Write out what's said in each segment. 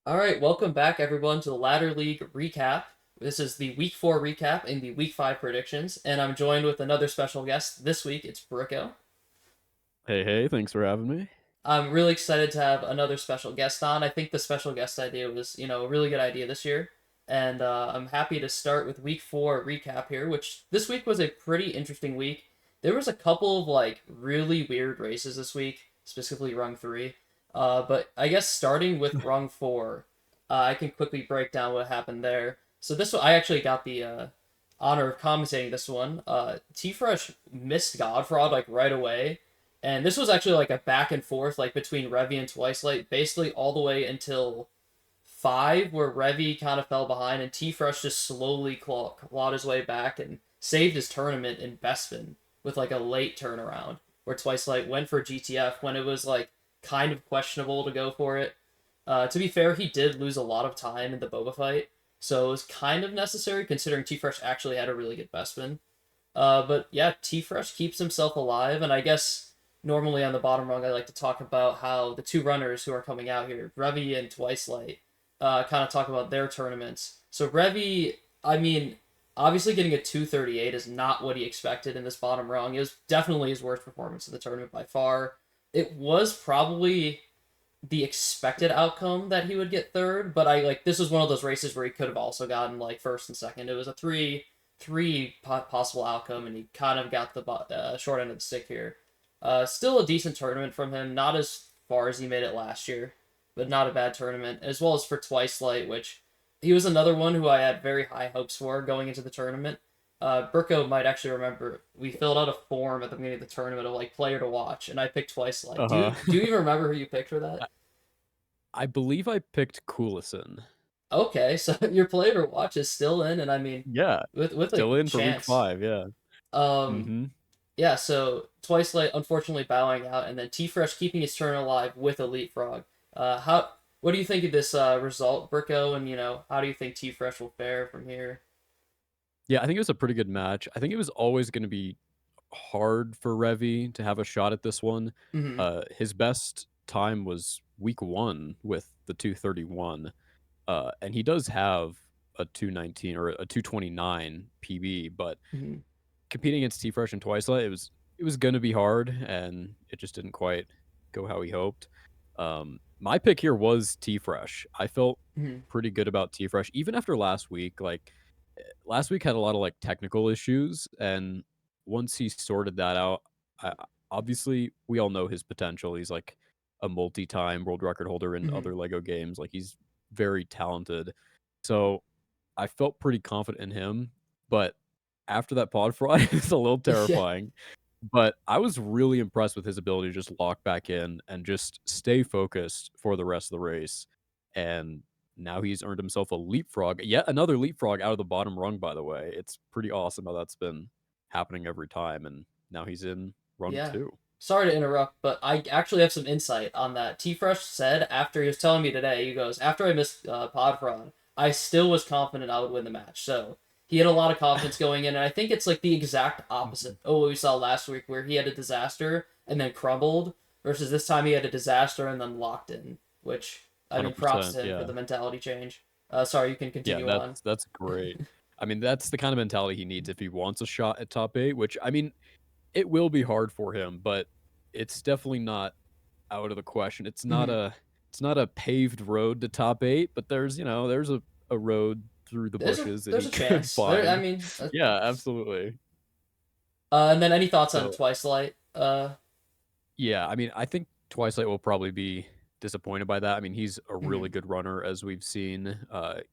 All right, welcome back everyone to the Ladder League recap. This is the Week 4 recap and the Week 5 predictions, and I'm joined with another special guest this week. It's Bricko. Hey, hey, thanks for having me. I'm really excited to have another special guest on. I think the special guest idea was, a really good idea this year, and I'm happy to start with Week 4 recap here, which this week was a pretty interesting week. There was a couple of really weird races this week, specifically Rung 3. But I guess starting with Rung 4, I can quickly break down what happened there. So this one, I actually got the honor of commentating this one. T Fresh missed Godfraud like right away, and this was actually like a back and forth like between Revy and Twicelight, basically all the way until 5, where Revy kind of fell behind and T Fresh just slowly clawed his way back and saved his tournament in Bespin with like a late turnaround, where Twicelight went for GTF when it was like kind of questionable to go for it. To be fair, he did lose a lot of time in the Boba fight, so it was kind of necessary considering T Fresh actually had a really good Bespin. But yeah, T Fresh keeps himself alive, and I guess normally on the bottom rung, I like to talk about how the two runners who are coming out here, Revy and Twicelight, kind of talk about their tournaments. So Revy, I mean, obviously getting a 238 is not what he expected in this bottom rung. It was definitely his worst performance of the tournament by far. It was probably the expected outcome that he would get third, but I like this was one of those races where he could have also gotten like first and second. It was a three possible outcome, and he kind of got the short end of the stick here. Still a decent tournament from him, not as far as he made it last year, but not a bad tournament, as well as for Twicelight, which he was another one who I had very high hopes for going into the tournament. Bricko might actually remember we filled out a form at the beginning of the tournament of like player to watch, and I picked Twicelight. Do you Uh-huh. do you even remember who you picked for that? I I believe I picked Coolison. Okay, so your player to watch is still in, and I mean, Yeah, with a still in for week chance. 5, yeah. Um, Mm-hmm. yeah, so Twicelight unfortunately bowing out, and then T Fresh keeping his turn alive with a leapfrog. How what do you think of this result, Bricko? And how do you think T Fresh will fare from here? Yeah, I think it was a pretty good match. I think it was always gonna be hard for Revy to have a shot at this one. Hmm. His best time was week 1 with the 231, and he does have a 219 or a 229 PB, but Hmm. competing against T-Fresh and Twicelight, it was gonna be hard, and it just didn't quite go how he hoped. My pick here was T-Fresh. I felt Hmm. pretty good about T-Fresh, even after last week. Like last week had a lot of like technical issues, and once he sorted that out, obviously we all know his potential. He's like a multi-time world record holder in Hmm. other Lego games. Like he's very talented. So I felt pretty confident in him, but after that pod fry, it's a little Yeah, terrifying. But I was really impressed with his ability to just lock back in and just stay focused for the rest of the race. And now he's earned himself a leapfrog, yet another leapfrog out of the bottom rung, by the way. It's pretty awesome how that's been happening every time. And now he's in rung yeah. two. Sorry to interrupt, but I actually have some insight on that. T Fresh said after he was telling me today, he goes, after I missed Pod Fraud, I still was confident I would win the match. So he had a lot of confidence going in, and I think it's like the exact opposite of what we saw last week, where he had a disaster and then crumbled, versus this time he had a disaster and then locked in, which, I mean, props 100%. to him for Yeah. the mentality change. Sorry, you can Yeah, continue on. that's great. I mean, that's the kind of mentality he needs if he wants a shot at top eight, which I mean, it will be hard for him, but it's definitely not out of the question. Mhm. It's not a paved road to top 8, but there's a road through the bushes that There's he a could chance. There, I find. mean, Yeah, absolutely. and then any thoughts on So, Twicelight? yeah, I mean, I think Twilight will probably be disappointed by that. I mean, he's a really Mhm. good runner as we've seen.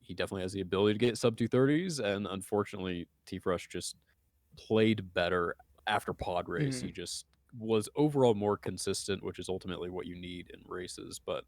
He definitely has the ability to get sub 230s, and unfortunately, T-Fresh just played better after pod race. He Mhm. just was overall more consistent, which is ultimately what you need in races, but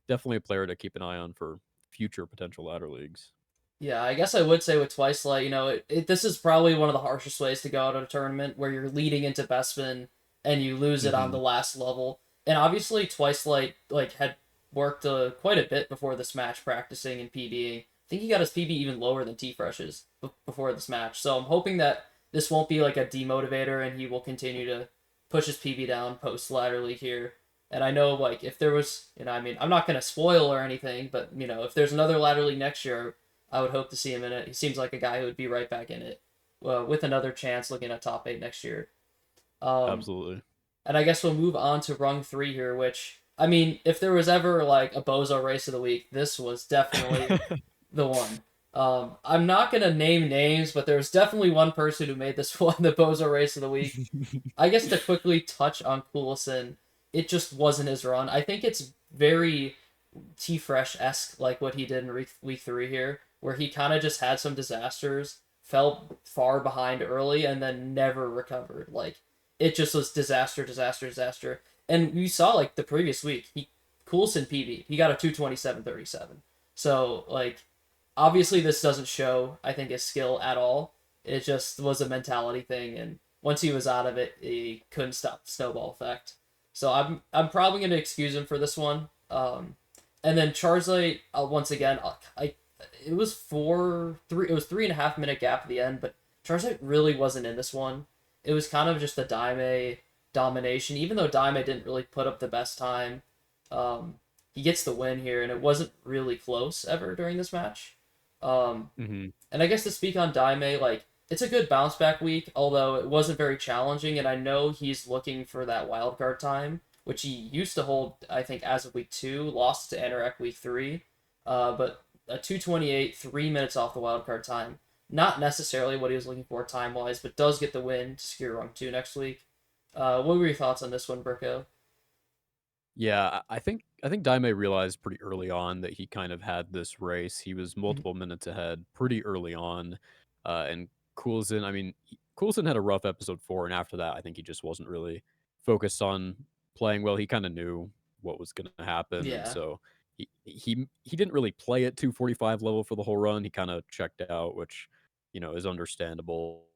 definitely a player to keep an eye on for future potential ladder leagues. Yeah, I guess I would say with Twicelight, this is probably one of the harshest ways to go out of a tournament where you're leading into Bespin and you lose it on the Hmm. last level. And obviously, Twicelight had worked quite a bit before this match, practicing and PBing. I think he got his PB even lower than T Fresh's before this match. So I'm hoping that this won't be like a demotivator and he will continue to push his PB down post ladder league here. And I know like if there was, I mean, I'm not gonna spoil or anything, but if there's another ladder league next year, I would hope to see him in it. He seems like a guy who would be right back in it, with another chance looking at top eight next year. Um, Absolutely. and I guess we'll move on to rung three here, which I mean, if there was ever like a bozo race of the week, this was definitely the one. I'm not gonna name names, but there's definitely one person who made this one the bozo race of the week. I guess to quickly touch on Coulson, it just wasn't his run. I think it's very T Fresh esque, like what he did in week three here, where he kind of just had some disasters, fell far behind early, and then never recovered. Like it just was disaster, disaster, disaster. And we saw like the previous week, Coulson PB, he got a 227.37. So like obviously this doesn't show I think his skill at all. It just was a mentality thing, and once he was out of it, he couldn't stop the snowball effect. So I'm probably gonna excuse him for this one. And then Charizard once again, I it was 4 3 it was 3.5 minute gap at the end, but Charizard really wasn't in this one. It was kind of just a Daime domination, even though Daime didn't really put up the best time. Um, he gets the win here, and it wasn't really close ever during this match. Um, Hmm. and I guess to speak on Daime, like it's a good bounce back week, although it wasn't very challenging. And I know he's looking for that wild card time, which he used to hold. I think as of week two, lost to Anorak week three, but a 228, 3 minutes off the wild card time. Not necessarily what he was looking for time wise, but does get the win to secure rung two next week. What were your thoughts on this one, Bricko? Yeah, I think Daime realized pretty early on that he kind of had this race. He was Mhm. multiple minutes ahead pretty early on, and Coulson. I mean, Coulson had a rough episode 4, and after that, I think he just wasn't really focused on playing well. He kind of knew what was going to happen, and Yeah. so he didn't really play at 245 level for the whole run. He kind of checked out, which is understandable.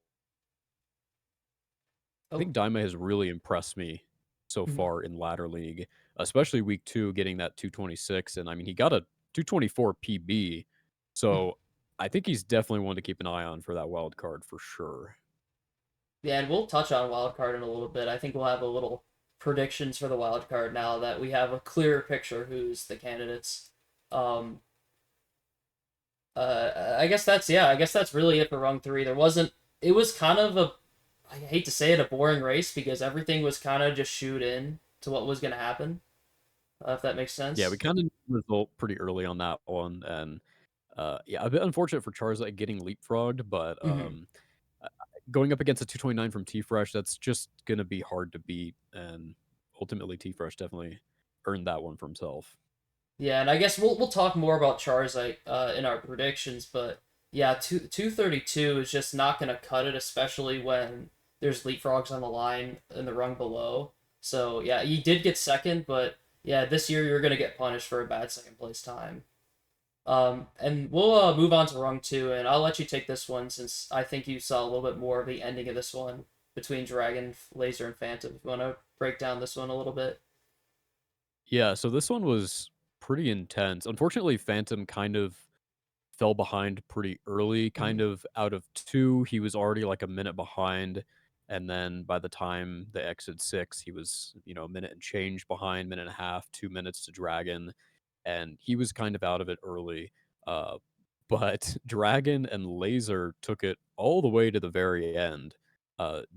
I Oh. think Daima has really impressed me so Mhm. far in ladder league, especially week 2 getting that 226, and I mean, he got a 224 PB, so I think he's definitely one to keep an eye on for that wild card for sure. Yeah, and we'll touch on wild card in a little bit. I think we'll have a little predictions for the wild card now that we have a clearer picture who's the candidates. Um, I guess that's yeah. I guess that's really it for rung three. There wasn't. It was kind of a. I hate to say it, a boring race because everything was kind of just shoot in to what was going to happen. If that makes Yeah, we sense. kinda knew the result pretty early on that one, and, yeah, a bit unfortunate for Charizard getting leapfrogged, but, Hmm. uh, going up against a 229 from T-Fresh, that's just gonna be hard to beat, and ultimately, T-Fresh definitely earned that one for himself. Yeah, and I guess we'll talk more about Charizard in our predictions, but yeah, 232 is just not gonna cut it, especially when there's leapfrogs on the line in the rung below. So yeah, he did get second, but yeah, this year you're gonna get punished for a bad second place time. And we'll move on to rung two, and I'll let you take this one since I think you saw a little bit more of the ending of this one between Dragon, Laser, and Phantom. If you want to break down this one a little bit. Yeah, so this one was pretty intense. Unfortunately, Phantom kind of fell behind pretty early, kind Hmm. of out of 2, he was already like a minute behind, and then by the time they exited 6, he was, a minute and change behind, minute and a half, 2 minutes to Dragon, and he was kind of out of it early. Uh, but Dragon and Laser took it all the way to the very end.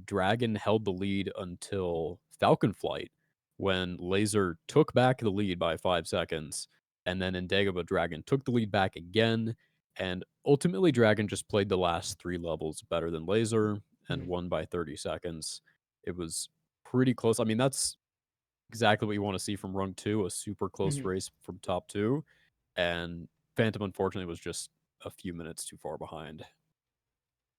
Dragon held the lead until Falcon Flight when Laser took back the lead by 5 seconds, and then in Dagobah, Dragon took the lead back again, and ultimately, Dragon just played the last 3 levels better than Laser and Hmm. won by 30 seconds. It was pretty close. I mean, that's exactly what you wanna see from Rung 2, a super close Hmm. race from top 2, and Phantom, unfortunately, was just a few minutes too far behind.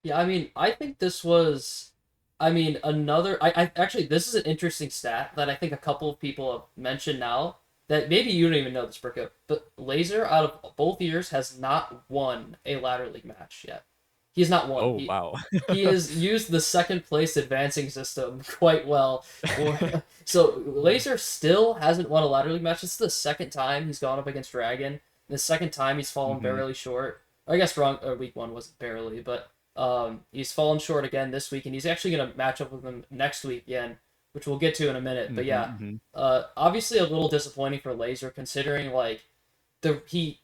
Yeah, I mean, I think this was, I mean, another. I actually, this is an interesting stat that I think a couple of people have mentioned now that maybe you don't even know this, Bricko, but Laser out of both years has not won a ladder league match yet. He's not won. Oh, wow. He has used the second place advancing system quite well. For so Laser still hasn't won a ladder league match. This is the second time he's gone up against Dragon. And the second time he's fallen Mhm. barely short. I guess wrong. Week one wasn't barely, but he's fallen short again this week, and he's actually going to match up with him next week again, which we'll get to in a minute. But Mhm, yeah, mhm. obviously a little disappointing for Laser considering like the he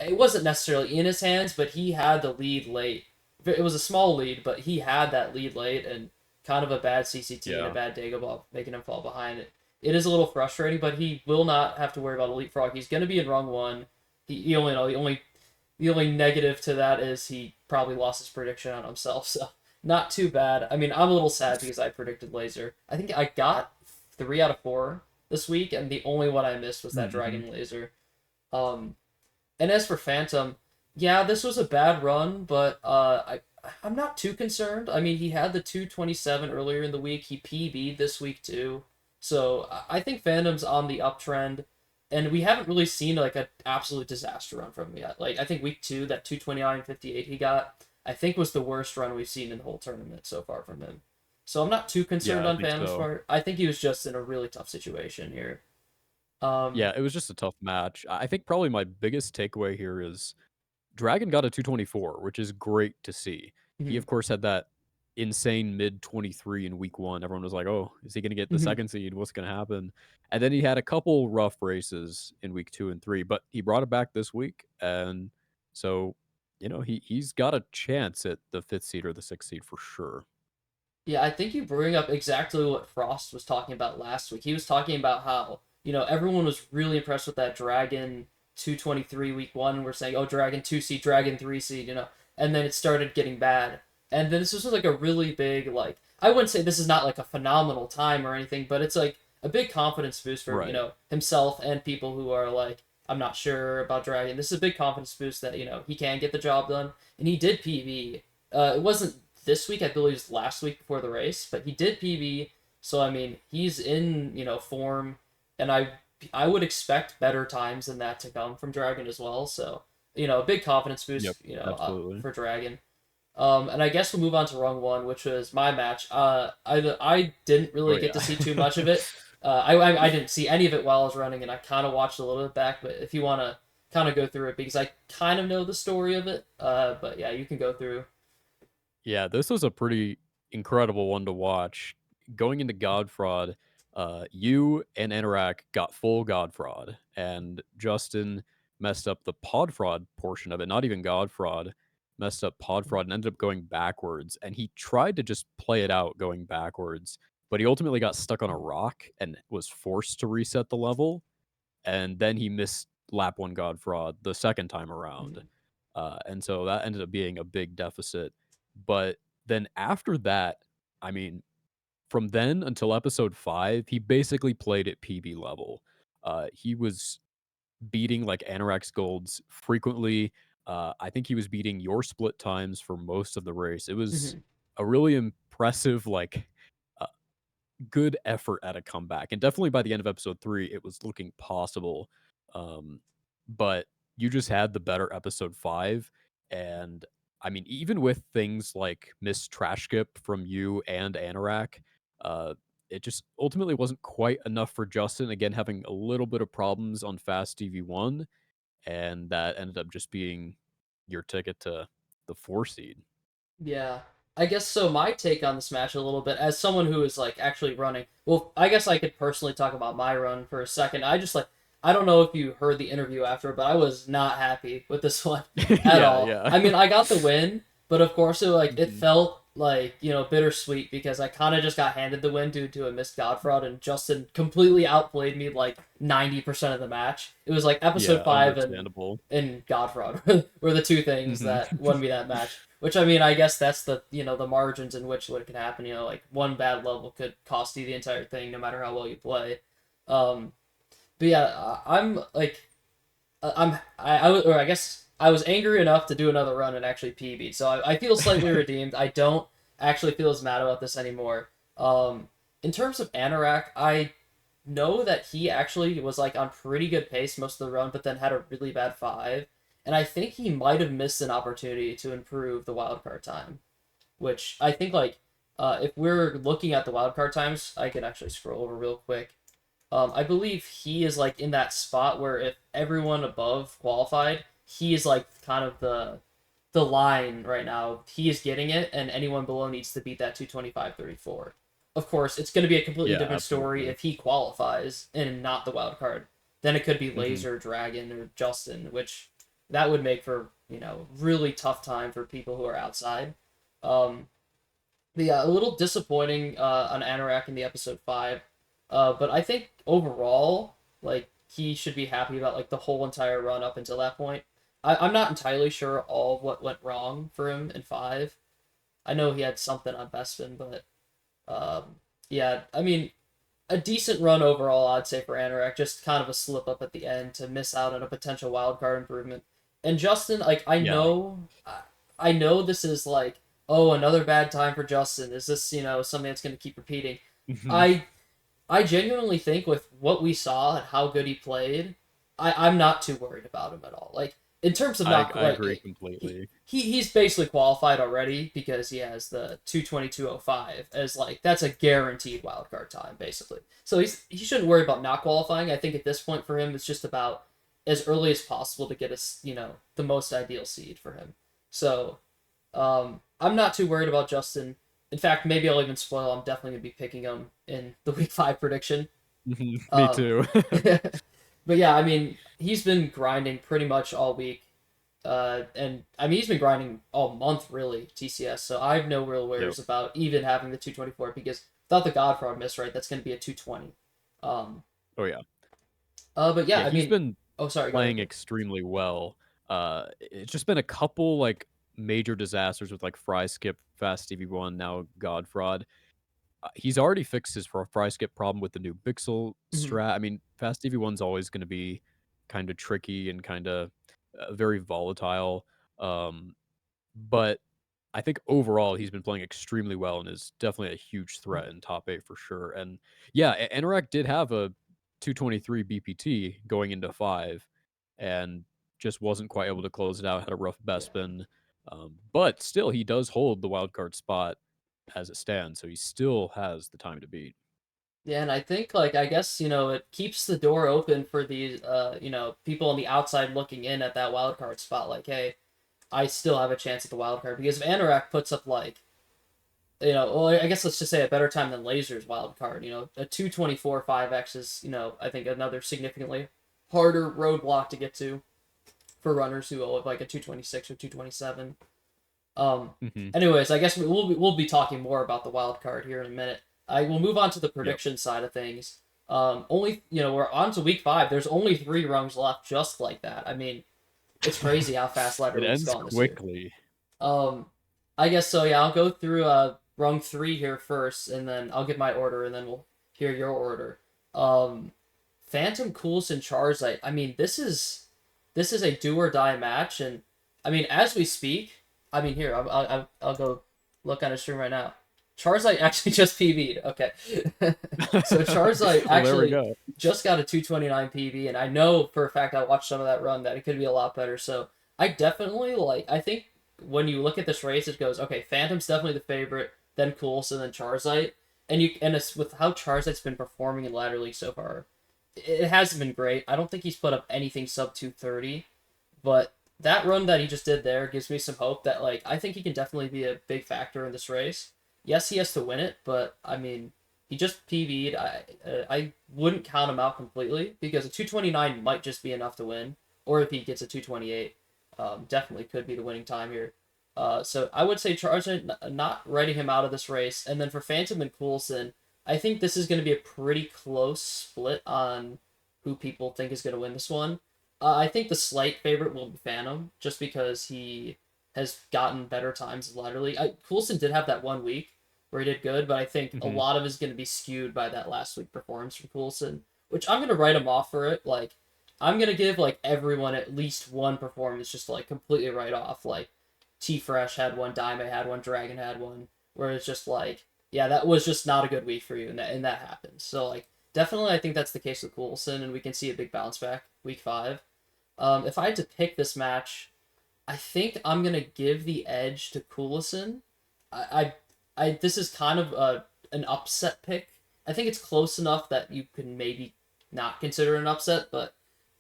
it wasn't necessarily in his hands, but he had the lead late. It was a small lead, but he had that lead late, and kind of a bad CCT and a Yeah. bad Dagobah making him fall behind. It is a little frustrating, but he will not have to worry about Elite Frog. He's going to be in rung one. He only know the only negative to that is he probably lost his prediction on himself, so not too bad. I mean, I'm a little sad because I predicted Laser. I think I got 3 out of 4 this week, and the only one I missed was that Mhm. Dragon Laser. Um, and as for Phantom, yeah, this was a bad run, but I'm not too concerned. I mean, he had the 227 earlier in the week. He PB'd this week too. So I think Phantom's on the uptrend, and we haven't really seen like an absolute disaster run from him yet. Like I think week 2, that 229.58 he got, I think was the worst run we've seen in the whole tournament so far from him. So I'm not too Yeah, concerned I on think Phantom's so. part. I think he was just in a really tough situation here. Yeah, Um, it was just a tough match. I think probably my biggest takeaway here is Dragon got a 224, which is great to see. He, of course, had that insane mid 23 in week one. Everyone was like, oh, is he going to get the second seed? What's going to happen? And then he had a couple rough races in week 2 and 3, but he brought it back this week. And so, he's got a chance at the fifth seed or the sixth seed for sure. Yeah, I think you bring up exactly what Frost was talking about last week. He was talking about how, everyone was really impressed with that Dragon 223 week one. We're saying, oh, Dragon 2 seed, Dragon 3 seed, and then it started getting bad. And then this was like a really big, like, I wouldn't say this is not like a phenomenal time or anything, but it's like a big confidence boost for, Right. himself and people who are like, I'm not sure about Dragon. This is a big confidence boost that, he can get the job done. And he did PB. It wasn't this week. I believe it was last week before the race, but he did PB. So I mean, he's in form, and I would expect better times than that to come from Dragon as well. So a big confidence Yep. boost Absolutely. for Dragon. And I guess we'll move on to Rung One, which was my match. I didn't Oh, really get yeah. to see too much of it. I didn't see any of it while I was running, and I kind of watched a little bit back. But if you want to kind of go through it, because I kind of know the story of it. But yeah, you can go through. Yeah, this was a pretty incredible one to watch. Going into God Fraud, you and Anorak got full God Fraud, and Justin messed up the Pod Fraud portion of it. Not even God Fraud, messed up Pod Fraud and ended up going backwards. And he tried to just play it out going backwards, but he ultimately got stuck on a rock and was forced to reset the level. And then he missed lap one God Fraud the second time around. And so that ended up being a big deficit. But then after that, I mean, from then until episode 5, he basically played at PB level. He was beating like Anorak's golds frequently. I think he was beating your split times for most of the race. It was Mhm. a really impressive, like, uh, good effort at a comeback. And definitely by the end of episode 3, it was looking possible. But you just had the better episode 5. And I mean, even with things like Miss Trash Skip from you and Anorak, uh, it just ultimately wasn't quite enough for Justin. Again, having a little bit of problems on Fast TV1. And that ended up just being your ticket to the 4 seed. Yeah. I guess so. My take on this match a little bit, as someone who is like actually running. Well, I guess I could personally talk about my run for a second. I don't know if you heard the interview after, but I was not happy with this one at Yeah, all. yeah. I mean, I got the win, but of course it Mhm. felt like bittersweet because I kind of just got handed the win due to a missed Godfraud, and Justin completely outplayed me like 90% of the match. It was like episode Yeah, 5 understandable. and Godfraud were the two things Mhm. that won me that match. Which I mean, I guess that's the the margins in which what could happen. Like one bad level could cost you the entire thing, no matter how well you play. Um, but yeah, I'm like, or I guess I was angry enough to do another run and actually PB. So I feel slightly redeemed. I don't actually feel as mad about this anymore. In terms of Anorak, I know that he actually was like on pretty good pace most of the run, but then had a really bad 5. And I think he might have missed an opportunity to improve the wildcard time, which I think like if we're looking at the wildcard times, I can actually scroll over real quick. I believe he is like in that spot where if everyone above qualified, he is like kind of the line right now. He is getting it, and anyone below needs to beat that 225.34. of course, it's going to be a completely Yeah, different story absolutely. if he qualifies and not the wild card. Then it could be Mhm. Laser, Dragon, or Justin, which that would make for really tough time for people who are outside. Um, but yeah, a little disappointing on Anorak in the episode 5, but I think overall, like he should be happy about like the whole entire run up until that point. I'm not entirely sure all of what went wrong for him in 5. I know he had something on Bespin, but yeah, I mean, a decent run overall, I'd say for Anorak. Just kind of a slip up at the end to miss out on a potential wild card improvement. And Justin, like Yeah. I know this is like, oh, another bad time for Justin. Is this something that's going to keep repeating? Mhm. I I genuinely think with what we saw and how good he played, I'm not too worried about him at all. Like in terms of not I like agree he, completely. he's basically qualified already because he has the 222.05 as like that's a guaranteed wild card time basically. So he shouldn't worry about not qualifying. I think at this point for him it's just about as early as possible to get us the most ideal seed for him. So I'm not too worried about Justin. In fact, maybe I'll even spoil. I'm definitely gonna be picking him in the week 5 prediction. Mhm. Me Um, too. but yeah, I mean, he's been grinding pretty much all week, and I mean he's been grinding all month really TCS. So I have no real Yep. worries about even having the 224 because without the Godfrog miss right, that's gonna be a 220. Um, Oh, yeah. but yeah, Yeah, I he's mean, been oh sorry, go playing ahead. extremely well. It's just been a couple, like, major disasters with, like, Fry Skip, Fast Stevie 1, now God Fraud. He's already fixed his fry skip problem with the new Bixel Mhm. strat. I mean, Fast EV1's always going to be kind of tricky and kind of very volatile. Um, but I think overall he's been playing extremely well and is definitely a huge threat in top eight for sure. And yeah, Anorak did have a 223 BPT going into 5 and just wasn't quite able to close it out, had a rough best spin. But still, he does hold the wild card spot as it stands, so he still has the time to beat. Yeah, and I think like I guess it keeps the door open for these people on the outside looking in at that wild card spot. Like, hey, I still have a chance at the wild card because if Anorak puts up like well, I guess let's just say a better time than Laser's wild card. A 224 5x is I think another significantly harder roadblock to get to for runners who have like a 226 or 227. Um, Mhm. anyways, I guess we'll be talking more about the wild card here in a minute. I will move on to the Yep. prediction side of things. Only we're on to week 5. There's only 3 rungs left, just like that. I mean, it's crazy how fast ladder It week's ends gone this year. quickly. Um, I guess so. Yeah, I'll go through rung 3 here first, and then I'll give my order, and then we'll hear your order. Um, Phantom Coulson Charizard. I mean, this is a do or die match, and I mean, as we speak, I mean, here I'll go look on his stream right now. Charizard actually just PB'd. Okay, so Charizard Well, there we actually go. just got a 229 PB, and I know for a fact I watched some of that run that it could be a lot better. So I definitely like. I think when you look at this race, it goes okay. Phantom's definitely the favorite, then Coulson, then Charizard, and it's with how Charizard's been performing in ladder league so far it hasn't been great. I don't think he's put up anything sub 230, but that run that he just did there gives me some hope that like I think he can definitely be a big factor in this race. Yes, he has to win it, but I mean, he just PB'd. I wouldn't count him out completely because a 229 might just be enough to win, or if he gets a 228, definitely could be the winning time here. So I would say Charizard not writing him out of this race, and then for Phantom and Coulson, I think this is going to be a pretty close split on who people think is going to win this one. I think the slight favorite will be Phantom, just because he has gotten better times laterally. Coulson did have that 1 week where he did good, but I think a Mhm. lot of it is going to be skewed by that last week performance from Coulson, which I'm going to write him off for it. Like, I'm going to give like everyone at least one performance just to like completely write off. Like, T Fresh had one, Daime had one, Dragon had one, where it's just like yeah, that was just not a good week for you, and that happens. So like definitely, I think that's the case with Coulson, and we can see a big bounce back week 5. If I had to pick this match, I think I'm gonna give the edge to Coulson. I this is kind of an upset pick. I think it's close enough that you can maybe not consider an upset, but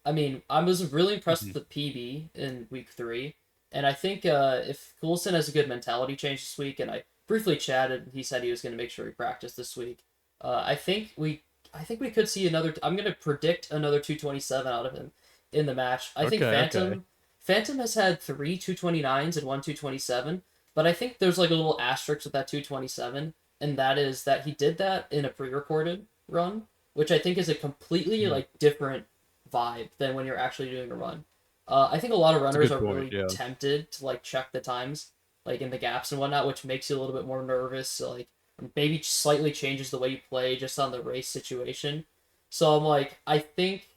I mean, I was really impressed with Mhm. the PB in week 3, and I think if Coulson has a good mentality change this week, and briefly chatted. He said he was going to make sure he practiced this week. I think we could see another. I'm going to predict another 227 out of him in the match. I think Okay, okay. Phantom has had three 229s and one 227, but I think there's like a little asterisk with that 227, and that is that he did that in a pre-recorded run, which I think is a completely Mhm. like different vibe than when you're actually doing a run. I think a lot of That's a runners good are point. really Yeah. tempted to like check the times, like in the gaps and whatnot, which makes you a little bit more nervous. So, like maybe slightly changes the way you play just on the race situation. So I'm like, I think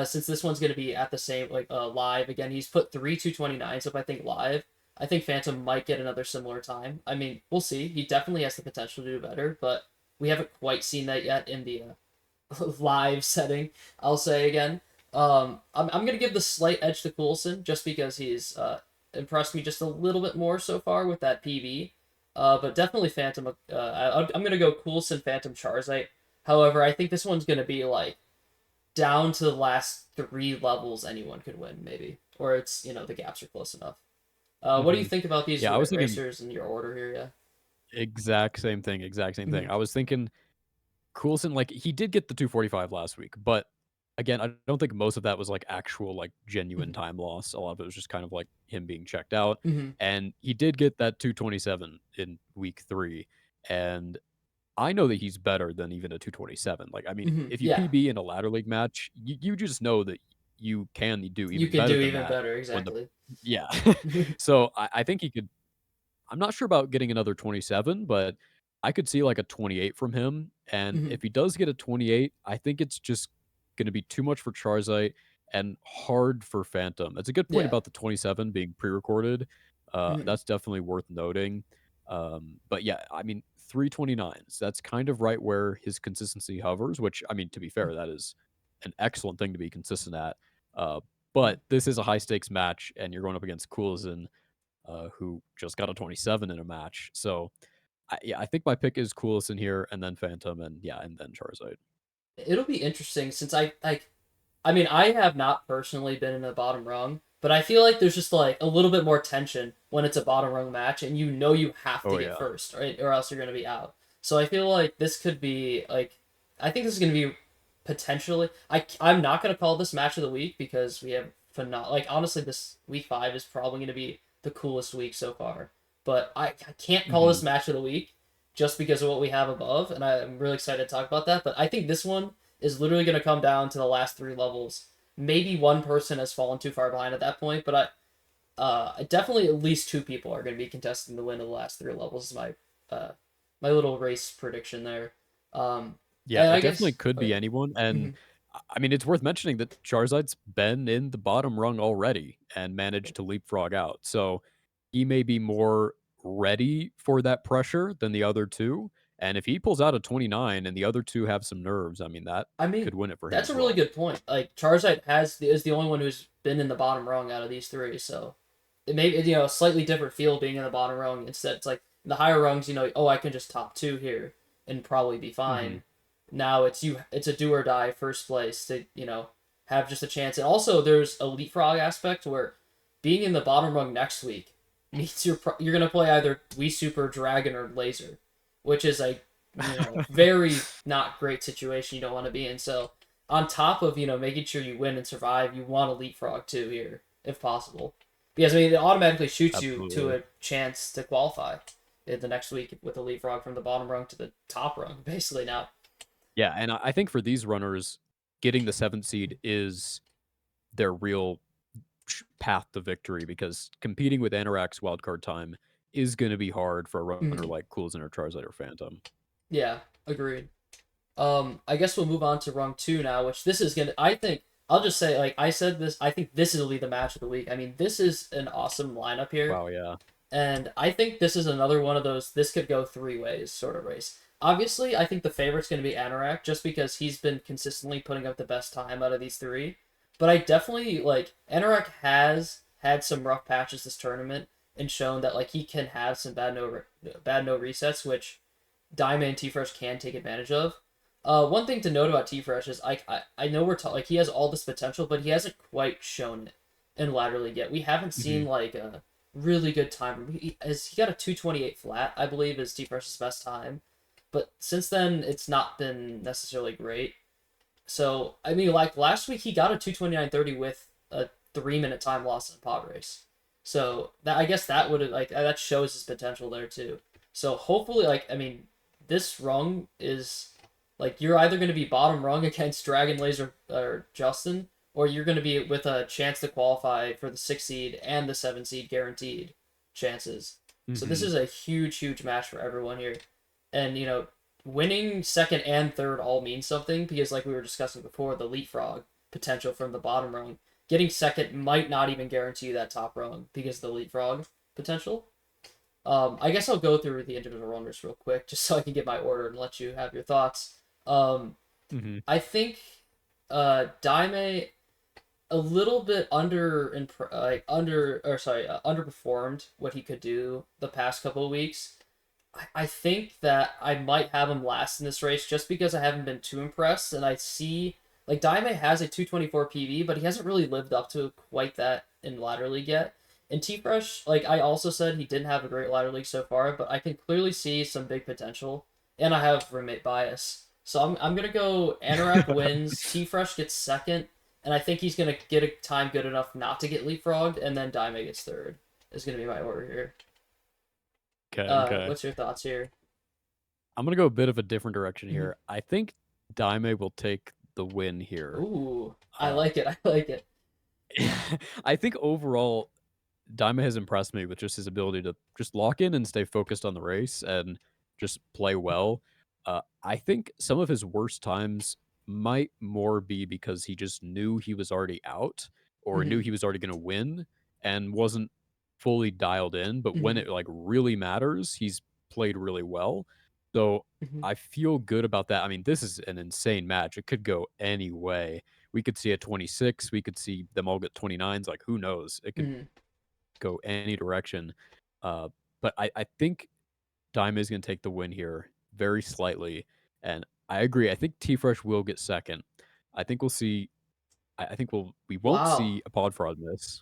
since this one's gonna be at the same like live again, he's put three 229s up. I think live. I think Phantom might get another similar time. I mean, we'll see. He definitely has the potential to do better, but we haven't quite seen that yet in the live setting. I'll say again. I'm gonna give the slight edge to Coulson just because he's impressed me just a little bit more so far with that PV. But definitely Phantom. I'm gonna go Coulson, Phantom, Charizite. However, I think this one's gonna be like down to the last three levels. Anyone could win, maybe, or it's the gaps are close enough. What do you Hmm. think about these Yeah, I was thinking racers in your order here? Yeah. exact same thing. Exact same thing. Mm-hmm. I was thinking Coulson, like he did get the 245 last week, but again, I don't think most of that was like actual like genuine time loss. A lot of it was just kind of like him being checked out, Mm-hmm. and he did get that 227 in week 3, and I know that he's better than even a 227. Like, I mean, Mm-hmm. if you Yeah, PB in a ladder league match, you just know that you can do you even could better do than even that better. when the Exactly. yeah. So I think he could. I'm not sure about getting another 27, but I could see like a 28 from him. And Mm-hmm. if he does get a 28, I think it's just going to be too much for Charizite and hard for Phantom. It's a good point Yeah. about the 27 being pre-recorded. Mm-hmm. That's definitely worth noting. But yeah, I mean, 329s. That's kind of right where his consistency hovers. Which I mean, to be fair, that is an excellent thing to be consistent at. Uh, Mm-hmm. but this is a high stakes match, and you're going up against Coolizin, who just got a 27 in a match. So, yeah, I think my pick is Coolest in here, and then Phantom, and yeah, and then Charizard. It'll be interesting since I mean, I have not personally been in the bottom rung, but I feel like there's just like a little bit more tension when it's a bottom rung match and you have to Oh get yeah. first, right? Or else you're going to be out. So I feel like this could be like I think this is going to be potentially I'm not going to call this match of the week because we have like honestly this week 5 is probably going to be the coolest week so far. But I can't call Hmm. this match of the week just because of what we have above and I'm really excited to talk about that, but I think this one is literally going to come down to the last three levels. Maybe one person has fallen too far behind at that point, but definitely at least two people are going to be contesting the win of the last three levels. Is my little race prediction there. Um, Yeah, and it I definitely guess could oh be yeah, anyone, and mm-hmm. I mean, it's worth mentioning that Charizard's been in the bottom rung already and managed to leapfrog out. So he may be more ready for that pressure than the other two. And if he pulls out a 29 and the other two have some nerves, I mean, that I mean could win it for him that's as a really well. good point. Like Charizard is the only one who's been in the bottom rung out of these three, so it may a slightly different feel being in the bottom rung. Instead, it's like in the higher rungs, oh, I can just top two here and probably be Hmm. fine. Now it's a do or die first place to have just a chance. And also, there's a leapfrog aspect where being in the bottom rung next week means you're gonna play either Wii Super, Dragon, or Laser, which is a very not great situation you don't want to be in. So on top of making sure you win and survive, you want to leapfrog too here if possible, because I mean it automatically shoots you to Absolutely. a chance to qualify in the next week with a leapfrog from the bottom rung to the top rung basically now. Yeah, and I think for these runners, getting the 7th seed is their real path to victory because competing with Anorak's wildcard time is going to be hard for a runner Mm-hmm. like Coolson or Charizard or Phantom. Yeah, agreed. I guess we'll move on to rung two now, which this is gonna. I think I'll just say like I said this. I think this will be the match of the week. I mean, this is an awesome lineup here. Wow, yeah. And I think this is another one of those, this could go three ways sort of race. Obviously, I think the favorite's going to be Anorak just because he's been consistently putting up the best time out of these three. But I definitely, like, Anorak has had some rough patches this tournament and shown that, like, he can have some bad no resets, which Diamond and T-Fresh can take advantage of. One thing to note about T-Fresh is I know like he has all this potential, but he hasn't quite shown it in Ladder League yet. We haven't seen Mhm. like a really good time. He got a 228 flat, I believe, is T Fresh's best time. But since then, it's not been necessarily great. So I mean, like last week, he got a 229.30 with a 3 minute time loss in a pod race. So that I guess that would have like that shows his potential there too. So hopefully, like I mean, this rung is like you're either going to be bottom rung against Dragon Laser or Justin, or you're going to be with a chance to qualify for the 6 seed and the 7 seed guaranteed chances. So this Hmm. is a huge match for everyone here, and winning second and third all mean something because, like we were discussing before, the leapfrog potential from the bottom rung. Getting second might not even guarantee you that top rung because of the leapfrog potential. I guess I'll go through the individual runners real quick just so I can get my order and let you have your thoughts. Um, Hmm. I think Daime a little bit underperformed what he could do the past couple of weeks. I think that I might have him last in this race just because I haven't been too impressed, and I see like Daime has a 224 PV, but he hasn't really lived up to quite that in ladder league yet. And T Fresh, like I also said, he didn't have a great ladder league so far, but I can clearly see some big potential, and I have roommate bias, so I'm gonna go Anorak wins, T Fresh gets second, and I think he's gonna get a time good enough not to get leapfrogged, and then Daime gets third. Is gonna be my order here. Okay, okay. What's your thoughts here? I'm gonna go a bit of a different direction Mhm. here. I think Daime will take the win here. Ooh, I Uh, like it. I like it. I think overall, Daime has impressed me with just his ability to just lock in and stay focused on the race and just play well. I think some of his worst times might more be because he just knew he was already out or knew Hmm. he was already going to win and wasn't fully dialed in. But when Hmm. it like really matters, he's played really well. So Hmm. I feel good about that. I mean, this is an insane match. It could go any way. We could see a 26. We could see them all get 29s. Like, who knows? It could Hmm. go any direction. Uh, but I think Dime is going to take the win here very slightly. And I agree. I think T Fresh will get second. I think we'll see. I think we won't Wow. see a pod fraud miss.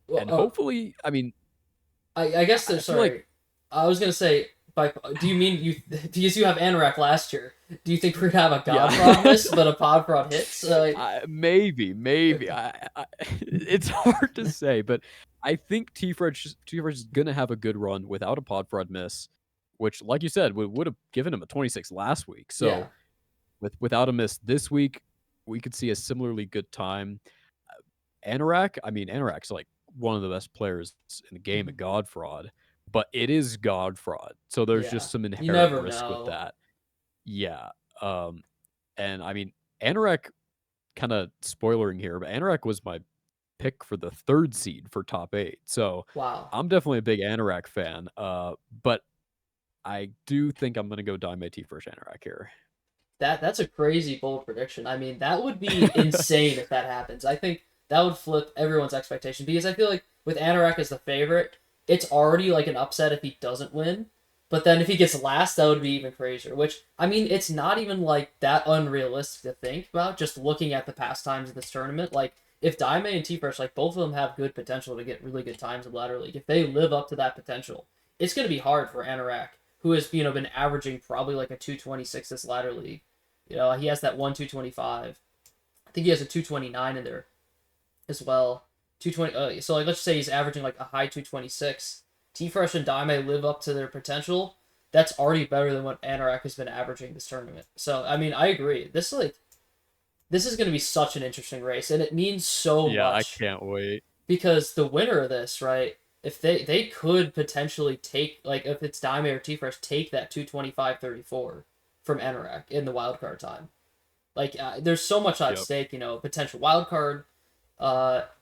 Well, And hopefully, I mean, I guess I there's feel like, sorry. I was gonna say by do you mean you because you have Anorak last year? Do you think we're gonna have a yeah, God Fraud miss but a Pod Fraud hits? maybe. It's hard to say, but I think T Fresh is gonna have a good run without a pod fraud miss, which, like you said, would have given him a 26 last week. Yeah. So without a miss this week, we could see a similarly good time. Anorak, I mean, Anorak's like one of the best players in the game Hmm. at God Fraud, but it is God Fraud. So there's Yeah. just some You inherent never risk with know. that. Yeah. And I mean, Anorak, kind of spoilering here, but Anorak was my pick for the third seed for top eight. So Wow. I'm definitely a big Anorak fan. But I do think I'm gonna go Dime T first Anorak here. That's a crazy bold prediction. I mean, that would be insane if that happens. I think that would flip everyone's expectation because I feel like with Anorak as the favorite, it's already like an upset if he doesn't win. But then if he gets last, that would be even crazier. Which I mean, it's not even like that unrealistic to think about. Just looking at the past times of this tournament, like if Daime and T-Fresh, like both of them have good potential to get really good times in ladder league. If they live up to that potential, it's going to be hard for Anorak, who has been averaging probably like a 226 this ladder league. He has that 225. I think he has a 229 in there as well. 220. So like let's say he's averaging like a high 226. T Fresh and Daime live up to their potential. That's already better than what Anorak has been averaging this tournament. So I mean, I agree. This is going to be such an interesting race, and it means so Yeah, I much can't wait. because the winner of this, right? If they could potentially take like if it's Daime or T Fresh take that 225.34 from Anorak in the wild card time. Like, there's so much at Yep. stake. Potential wild card,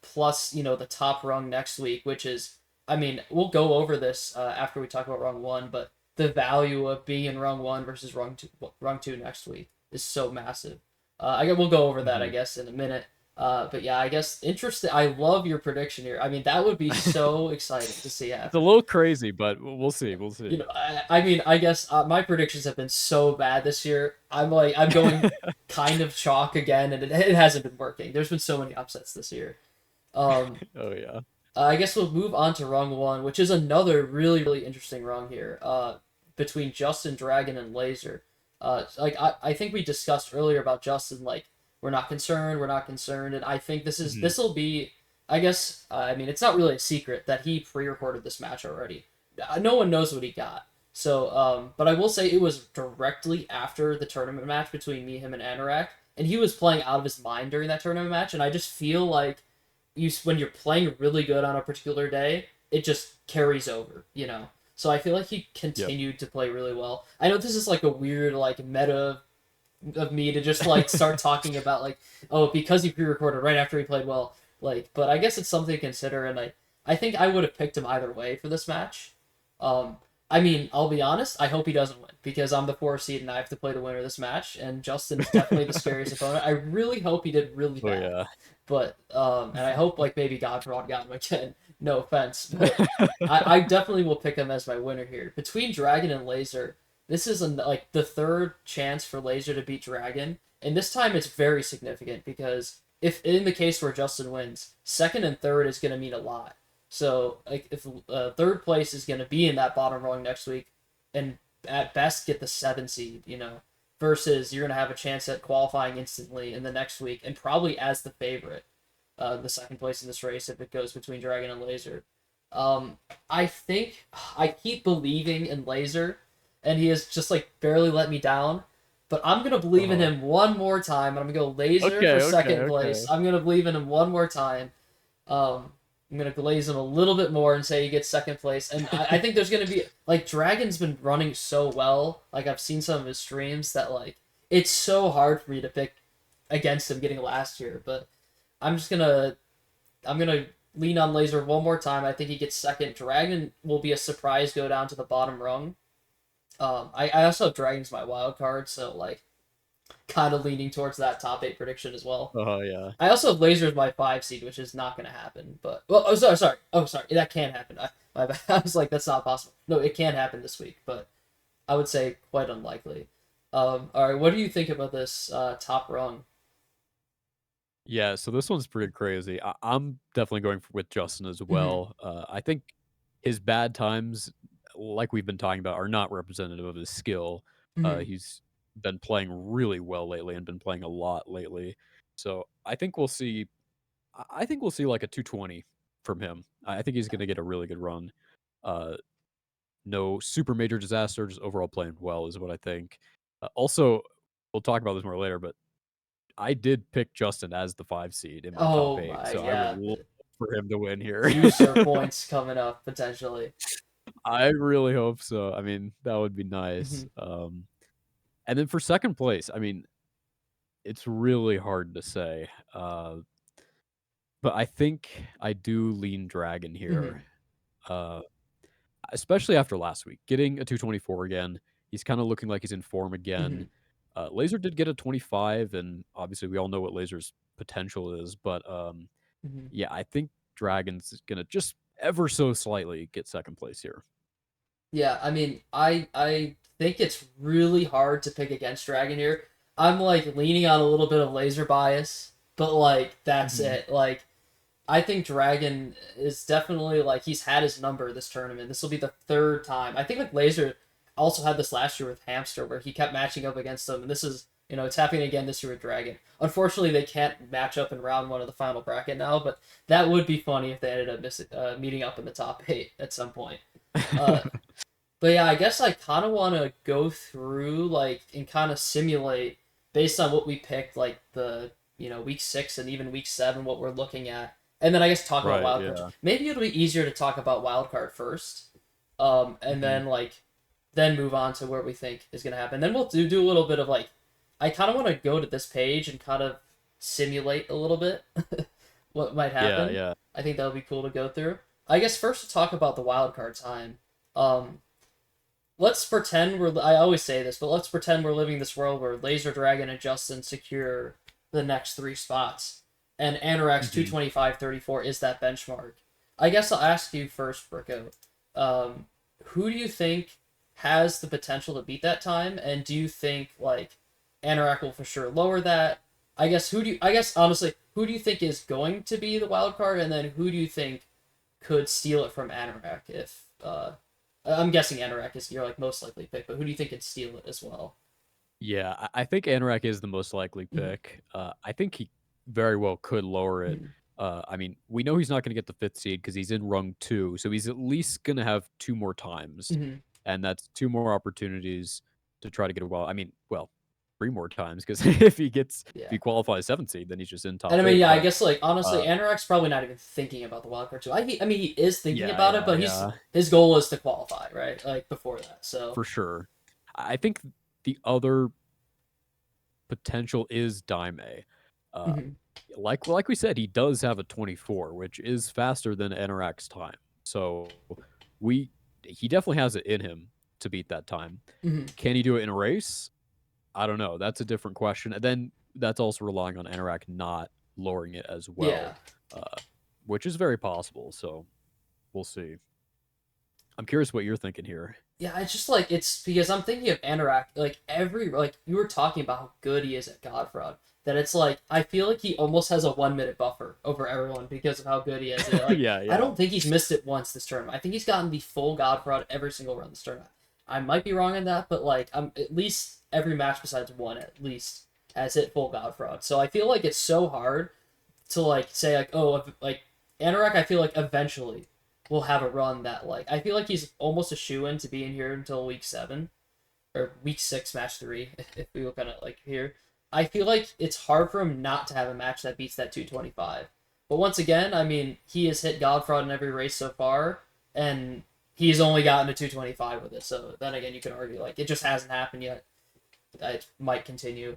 plus the top rung next week, which is, I mean, we'll go over this after we talk about rung one, but the value of being in rung one versus rung two next week is so massive. I guess we'll go over that, I Hmm. guess, in a minute. But yeah, I guess interesting. I love your prediction here. I mean, that would be so exciting to see It's a happen. little crazy, but we'll see. We'll see. I mean, I guess my predictions have been so bad this year. I'm going kind of chalk again, and it hasn't been working. There's been so many upsets this year. Um, Oh yeah. I guess we'll move on to rung one, which is another really, really interesting rung here. Between Justin, Dragon, and Laser. I think we discussed earlier about Justin. Like, we're not concerned, and I think Mhm. this will be. I guess I mean it's not really a secret that he pre-recorded this match already. No one knows what he got. So, but I will say it was directly after the tournament match between me, him, and Anorak, and he was playing out of his mind during that tournament match, and I just feel like when you're playing really good on a particular day, it just carries over, you know. So I feel like he Yep. continued to play really well. I know this is like a weird like meta of me to just like start talking about like, oh, because he pre-recorded right after he played well, like, but I guess it's something to consider, and I think I would have picked him either way for this match. Um, I mean, I'll be honest, I hope he doesn't win because I'm the 4 seed and I have to play the winner of this match, and Justin is definitely the scariest opponent. I really hope he did really Oh bad, yeah. but and I hope like maybe God brought got him again. No offense, but I definitely will pick him as my winner here. Between Dragon and Laser, this is like the third chance for Laser to beat Dragon, and this time it's very significant because if in the case where Justin wins, second and third is going to mean a lot. So like if third place is going to be in that bottom rung next week, and at best get the 7 seed, you know, versus you're going to have a chance at qualifying instantly in the next week and probably as the favorite, the second place in this race if it goes between Dragon and Laser. Um, I think I keep believing in Laser, and he has just like barely let me down. But I'm gonna believe in Uh-huh. him one more time, and I'm gonna go Laser for Okay, okay, second place. okay. I'm gonna believe in him one more time. I'm gonna glaze him a little bit more and say he gets second place. And I think there's gonna be like Dragon's been running so well. Like I've seen some of his streams that like it's so hard for me to pick against him getting last year. But I'm just gonna I'm gonna lean on Laser one more time. I think he gets second. Dragon will be a surprise go down to the bottom rung. I also have Dragon's my wild card, so like kind of leaning towards that top eight prediction as well. Oh yeah. I also have Laser as my 5 seed, which is not going to happen. But well, oh sorry, oh sorry, that can happen. My bad. I was like, that's not possible. No, it can happen this week, but I would say quite unlikely. All right, what do you think about this top rung? Yeah, so this one's pretty crazy. I'm definitely going with Justin as Mm-hmm. well. I think his bad times, like we've been talking about, are not representative of his skill. Mm-hmm. He's been playing really well lately and been playing a lot lately. So I think we'll see. I think we'll see like a 220 from him. I think he's going to get a really good run. Uh, no super major disaster, just overall playing well is what I think. Also, we'll talk about this more later, but I did pick Justin as the 5 seed in my top Oh 8, my, so I would yeah, love the for him to win here. juicer points coming up potentially. I really hope so. I mean, that would be Mm-hmm. nice. And then for 2nd place, I mean, it's really hard to say, but I think I do lean Dragon here, Mm-hmm. uh, especially after last week. Getting a 224 again, he's kinda looking like he's in form Mm-hmm. again. Laser did get a 25, and obviously we all know what Laser's potential is, but, Mm-hmm. yeah, I think Dragon's gonna just ever so slightly get 2nd place here. Yeah, I mean, I think it's really hard to pick against Dragon here. I'm like leaning on a little bit of laser bias, but like that's Mhm. it. Like I think Dragon is definitely like he's had his number this tournament. This will be the third time. I think like Laser also had this last year with Hamster where he kept matching up against him, and this is it's happening again this year with Dragon. Unfortunately, they can't match up in round one of the final bracket now, but that would be funny if they ended up meeting up in the top eight at some point. Uh, but yeah, I guess I kind of want to go through like and kind of simulate based on what we picked, like the week 6 and even week 7, what we're looking at, and then I guess talk about Right, wildcards. yeah. Maybe it'll be easier to talk about wildcard first, and Mhm. then move on to where we think is gonna happen. Then we'll do a little bit of like, I kind of want to go to this page and kind of simulate a little bit what might Yeah, happen. yeah. I think that would be cool to go through. I guess first to talk about the wildcard time. Um, let's pretend we're I always say this, but let's pretend we're living this world where Laser Dragon and Justin secure the next 3 spots. And Anorak's Mhm. 225.34 is that benchmark. I guess I'll ask you first, Bricko. Who do you think has the potential to beat that time? And do you think like Anorak will for sure lower that? I guess honestly, who do you think is going to be the wild card? And then who do you think could steal it from Anorak if I'm guessing Anorak is your like most likely pick, but who do you think could steal it as well? Yeah, I think Anorak is the most likely Mm-hmm. pick. I think he very well could lower it. Mm-hmm. I mean, we know he's not going to get the fifth seed because he's in rung two, so he's at least going to have two more times, Mm-hmm. and that's two more opportunities to try to get a well. I mean, well, three more times because if Yeah. he qualifies seventh seed, then he's just in And I top mean, eight. yeah, I But guess like honestly, uh, Anorak's probably not even thinking about the wild card too. I mean, he is thinking yeah, about it, yeah, but yeah, his goal is to qualify, right? Like before that. So, for sure. I think the other potential is Daime. Uh, hmm like we said, he does have a 24, which is faster than Anorak's time. So we he definitely has it in him to beat that time. hmm Can he do it in a race? I don't know. That's a different question. And then that's also relying on Anorak not lowering it as well, yeah, uh, which is very possible. So we'll see. I'm curious what you're thinking here. yeah. It's just like it's because I'm thinking of Anorak. Like every like you were talking about how good he is at Godfraud. That it's like I feel like he almost has a 1 minute buffer over everyone because of how good he is. Like Yeah, I yeah, don't think he's missed it once this tournament. I think he's gotten the full Godfraud every single run this tournament. I might be wrong on that, but like I'm at least every match besides one at least has hit full Godfraud. So I feel like it's so hard to like say like like Anorak. I feel like eventually will have a run that like I feel like he's almost a shoe in to be in here until week 7 or week 6 match 3 if we look at it like here. I feel like it's hard for him not to have a match that beats that 225. But once again, I mean, he has hit Godfraud in every race so far, and he's only gotten to 225 with it. So then again, you can argue like it just hasn't happened yet. It might continue.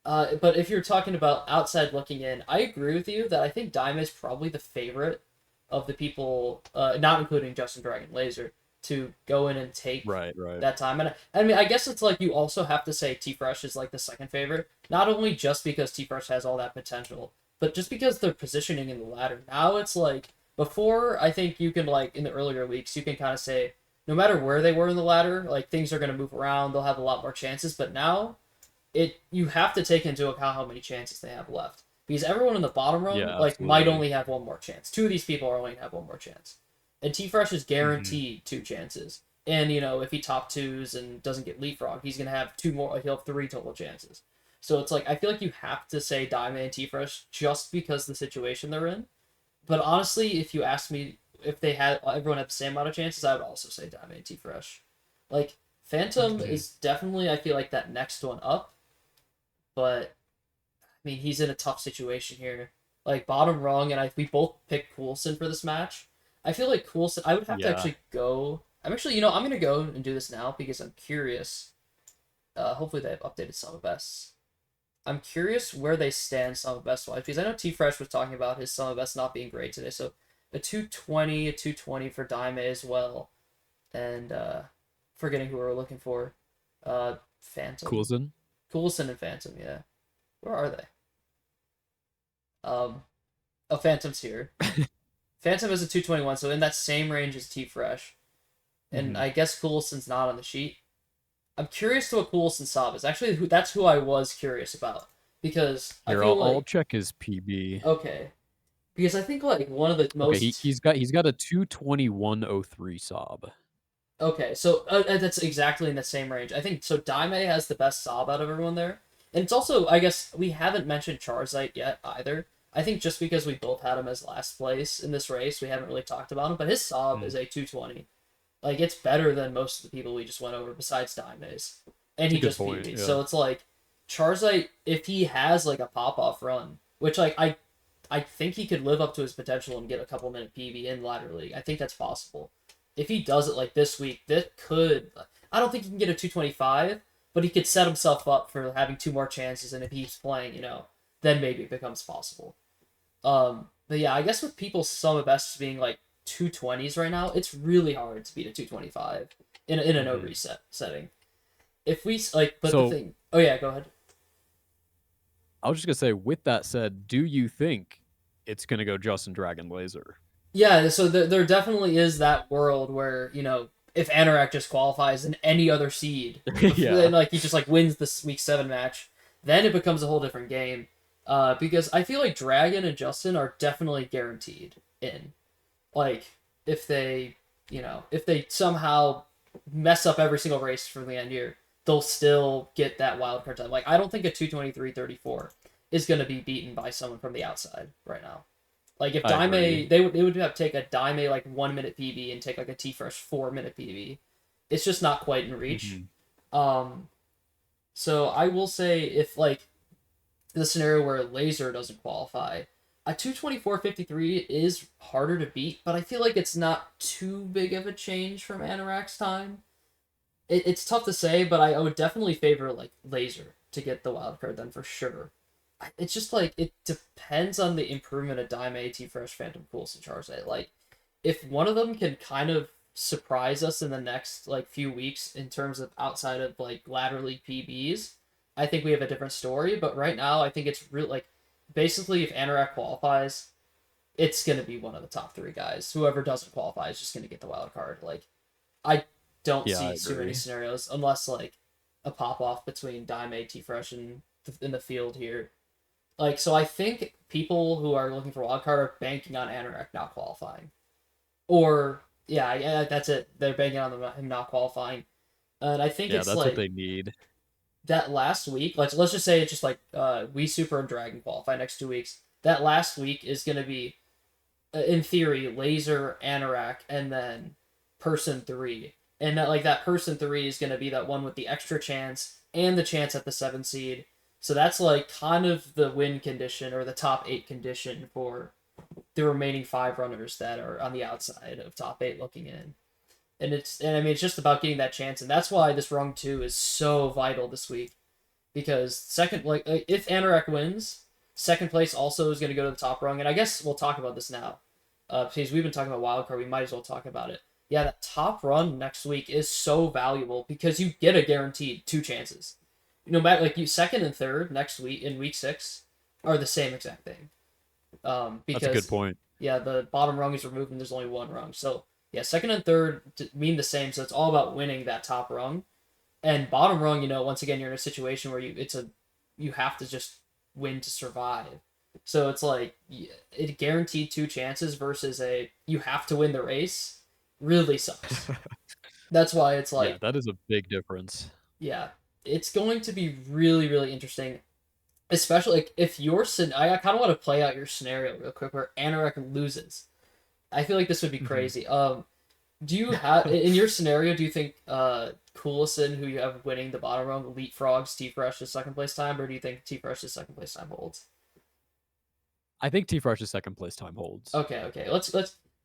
But if you're talking about outside looking in, I agree with you that I think Daima is probably the favorite of the people, not including Justin Dragon Laser, to go in and take right, right. that time. And I mean, I guess it's like you also have to say T Fresh is like the second favorite, not only just because T Fresh has all that potential, but just because they're positioning in the ladder. Now it's like before, I think you can like in the earlier weeks, you can kind of say no matter where they were in the ladder, like things are going to move around. They'll have a lot more chances. But now it you have to take into account how many chances they have left because everyone in the bottom rung Yeah, like might absolutely. only have one more chance. Two of these people are only gonna have one more chance, and T Fresh is Hmm. guaranteed two chances. And if he top twos and doesn't get leapfrog, he's gonna have two more. He'll have three total chances. So it's like I feel like you have to say Diamond and T Fresh just because the situation they're in. But honestly, if you ask me if they had everyone had the same amount of chances, I would also say Diamond and T Fresh. Like Phantom Hmm. is definitely I feel like that next one up, but I mean, he's in a tough situation here. Like bottom rung, and we both picked Coulson for this match. I feel like Coulson. I would have to Yeah. actually go. I'm actually, I'm gonna go and do this now because I'm curious. Hopefully they have updated Summer Bests. I'm curious where they stand Summer Best wise because I know T Fresh was talking about his Summer Best not being great today. So a 220 for Daime as well, and forgetting who we were looking for. Phantom, Coulson. Coulson and Phantom. Yeah, where are they? Um, Oh, Phantom's here. Phantom is a 221, so in that same range as T Fresh. And Hmm. I guess Coulson's not on the sheet. I'm curious to what Coulson Saab is. Actually, that's who I was curious about. Because I Here, feel I'll like, check his PB. okay. Because I think, like, one of the Okay, most. he's got a 221.03 sob. Okay, so that's exactly in the same range. I think, so Daime has the best Saab out of everyone there. And it's also, I guess, we haven't mentioned Charizite yet either. I think just because we both had him as last place in this race, we haven't really talked about him. But his Saab Mm, is a 220. Like it's better than most of the people we just went over besides Dimes. And it's a he good just point. PB'd. Yeah. So it's like Charizite, if he has like a pop off run, which like I think he could live up to his potential and get a couple minute PB in ladder league. I think that's possible. If he does it like this week, that could I don't think he can get a 225, but he could set himself up for having two more chances and if he's playing, then maybe it becomes possible. But yeah, I guess with people some of best being like 220s right now, it's really hard to beat a 225 in a no Hmm. reset setting. If we like, but the So thing, oh yeah, go ahead. I was just gonna say, with that said, do you think it's gonna go Justin Dragon Laser? Yeah, so there definitely is that world where if Anorak just qualifies in any other seed, Yeah. and like he just like wins this week 7 match, then it becomes a whole different game. Because I feel like Dragon and Justin are definitely guaranteed in. Like if they, if they somehow mess up every single race from the end here, they'll still get that wild card time. Like I don't think a 2:23:34 is going to be beaten by someone from the outside right now. Like if I Daime, agree. they would have to take a Daime like 1 minute PB and take like a T Fresh 4 minute PB. It's just not quite in reach. Mhm. Um, so I will say if like the scenario where Laser doesn't qualify, a 2:24:53 is harder to beat, but I feel like it's not too big of a change from Anorak's time. It's tough to say, but I would definitely favor like Laser to get the wild card then for sure. It's just like it depends on the improvement of Daime, T Fresh, Phantom Pulse, and Charizard. Like if one of them can kind of surprise us in the next like few weeks in terms of outside of like ladder league PBs, I think we have a different story. But right now, I think it's real like basically if Anorak qualifies, it's gonna be one of the top three guys. Whoever doesn't qualify is just gonna get the wild card. Like I don't Yeah, I see too many agree. scenarios unless like a pop off between Daime, T Fresh, and in the field here. Like so, I think people who are looking for wild card are banking on Anorak not qualifying, or yeah, that's it. They're banking on him not qualifying, and I think Yeah, it's that's what like they need. that last week. Let's just say it's just like we Super and Dragon qualify next 2 weeks. That last week is gonna be in theory, Laser, Anorak, and then Person 3. And that like that Person 3 is going to be that one with the extra chance and the chance at the 7 seed. So that's like kind of the win condition or the top 8 condition for the remaining 5 runners that are on the outside of top 8 looking in. And I mean it's just about getting that chance, and that's why this rung 2 is so vital this week, because second like if Anorak wins, second place also is going to go to the top rung, and I guess we'll talk about this now, because we've been talking about wildcard, we might as well talk about it. Yeah, that top run next week is so valuable because you get a guaranteed 2 chances. No matter like you second and third next week in week 6 are the same exact thing. That's a good Because point. yeah, the bottom rung is removed and there's only one rung. So yeah, second and third mean the same. So it's all about winning that top rung. And bottom rung, once again, you're in a situation where you have to just win to survive. So it's like it guaranteed 2 chances versus a you have to win the race really sucks. That's why it's Yeah, like, that is a big difference. yeah, it's going to be really, really interesting. Especially like if I kind of want to play out your scenario real quick where Anorak loses. I feel like this would be Mhm. crazy. Do you have in your scenario? Do you think Coolison, who you have winning the bottom rung, leapfrogs T Fresh's second place time, or do you think T Fresh's second place time holds? I think T-Fresh's second place time holds. Okay, okay. Let's.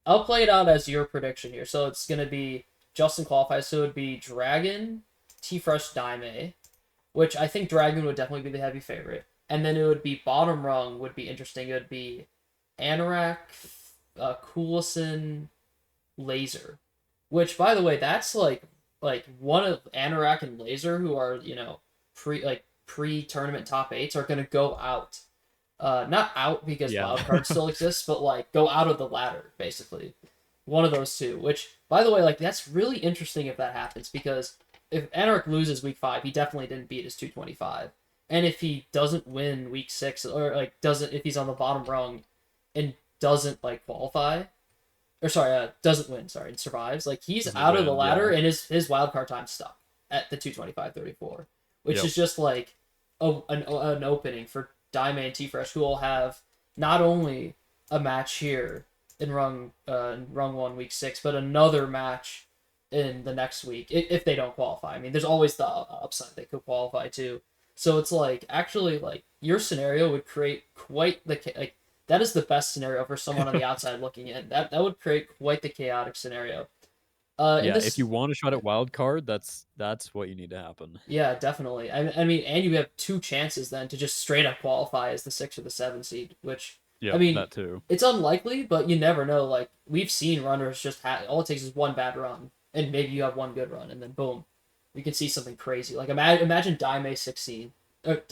I'll play it out as your prediction here. So it's gonna be Justin qualifies. So it would be Dragon, T Fresh, Daime, which I think Dragon would definitely be the heavy favorite, and then it would be bottom rung would be interesting. It would be Anorak, Coolison, Laser, which by the way, that's like one of Anorak and Laser who are pre tournament top eights are gonna go out. Not out because Yeah. wildcard still exists, but like go out of the ladder basically. One of those two. Which by the way, like that's really interesting if that happens, because if Anorak loses week 5, he definitely didn't beat his 225. And if he doesn't win week 6, or like doesn't if he's on the bottom rung and doesn't like qualify, or sorry, doesn't win, sorry, and survives, like he's Doesn't out of the win, ladder yeah. and his wild card time stuck at the 2:25:34, which Yep. is just like an opening for Daime and T Fresh, who will have not only a match here in rung 1 week 6, but another match in the next week if they don't qualify. I mean, there's always the upside they could qualify too. So it's like actually like your scenario would create quite the like that is the best scenario for someone on the outside looking in. That would create quite the chaotic scenario. In Yeah, if this, you want a shot at wild card, that's what you need to happen. yeah, definitely. I mean, and you have 2 chances then to just straight up qualify as the 6 or the 7 seed, which I Yep, mean, that too. it's unlikely, but you never know. Like we've seen runners just all it takes is one bad run, and maybe you have one good run, and then boom, you can see something crazy. Like imagine Daime 6 seed, or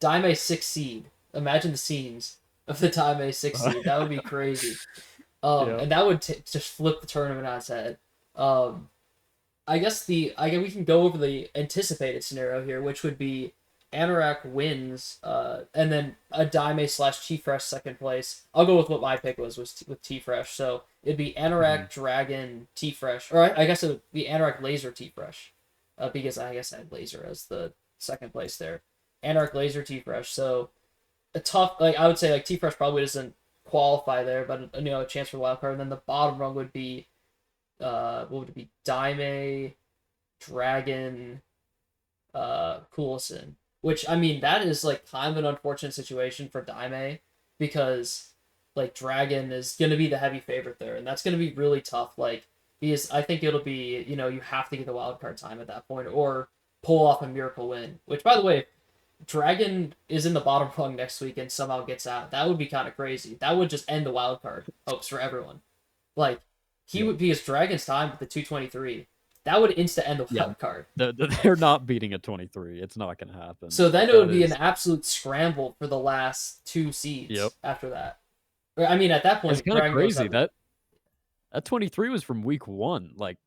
Daime 6 seed. Imagine the scenes of the Daime 6 seed. That would be crazy. Yep. And that would just flip the tournament on its head. Um, I guess we can go over the anticipated scenario here, which would be Anorak wins, and then a Daime slash T Fresh second place. I'll go with what my pick was with T Fresh. So it'd be Mhm. Anorak, Dragon, T Fresh, or I guess it would be Anorak, Laser, T Fresh, because I guess I had Laser as the second place there. Anorak, Laser, T Fresh. So a tough, like I would say, like T Fresh probably doesn't qualify there, but a chance for the wild card. And then the bottom rung would be what would it be? Daime, Dragon, Coulson. Which I mean, that is like kind of an unfortunate situation for Daime because like Dragon is gonna be the heavy favorite there, and that's gonna be really tough. Like because I think it'll be you have to get the wild card time at that point or pull off a miracle win. Which by the way, Dragon is in the bottom rung next week and somehow gets out. That would be kind of crazy. That would just end the wild card hopes for everyone. Like he Yep. would be his Dragon's time with the 223. That would insta end the Yeah. wild card. They're not beating a 23. It's not gonna happen. So then Like it would that be an is. absolute scramble for the last two Yep. seeds after that. I mean, at that It's point, kind of Dragon goes crazy everywhere. that 23 was from week 1. Like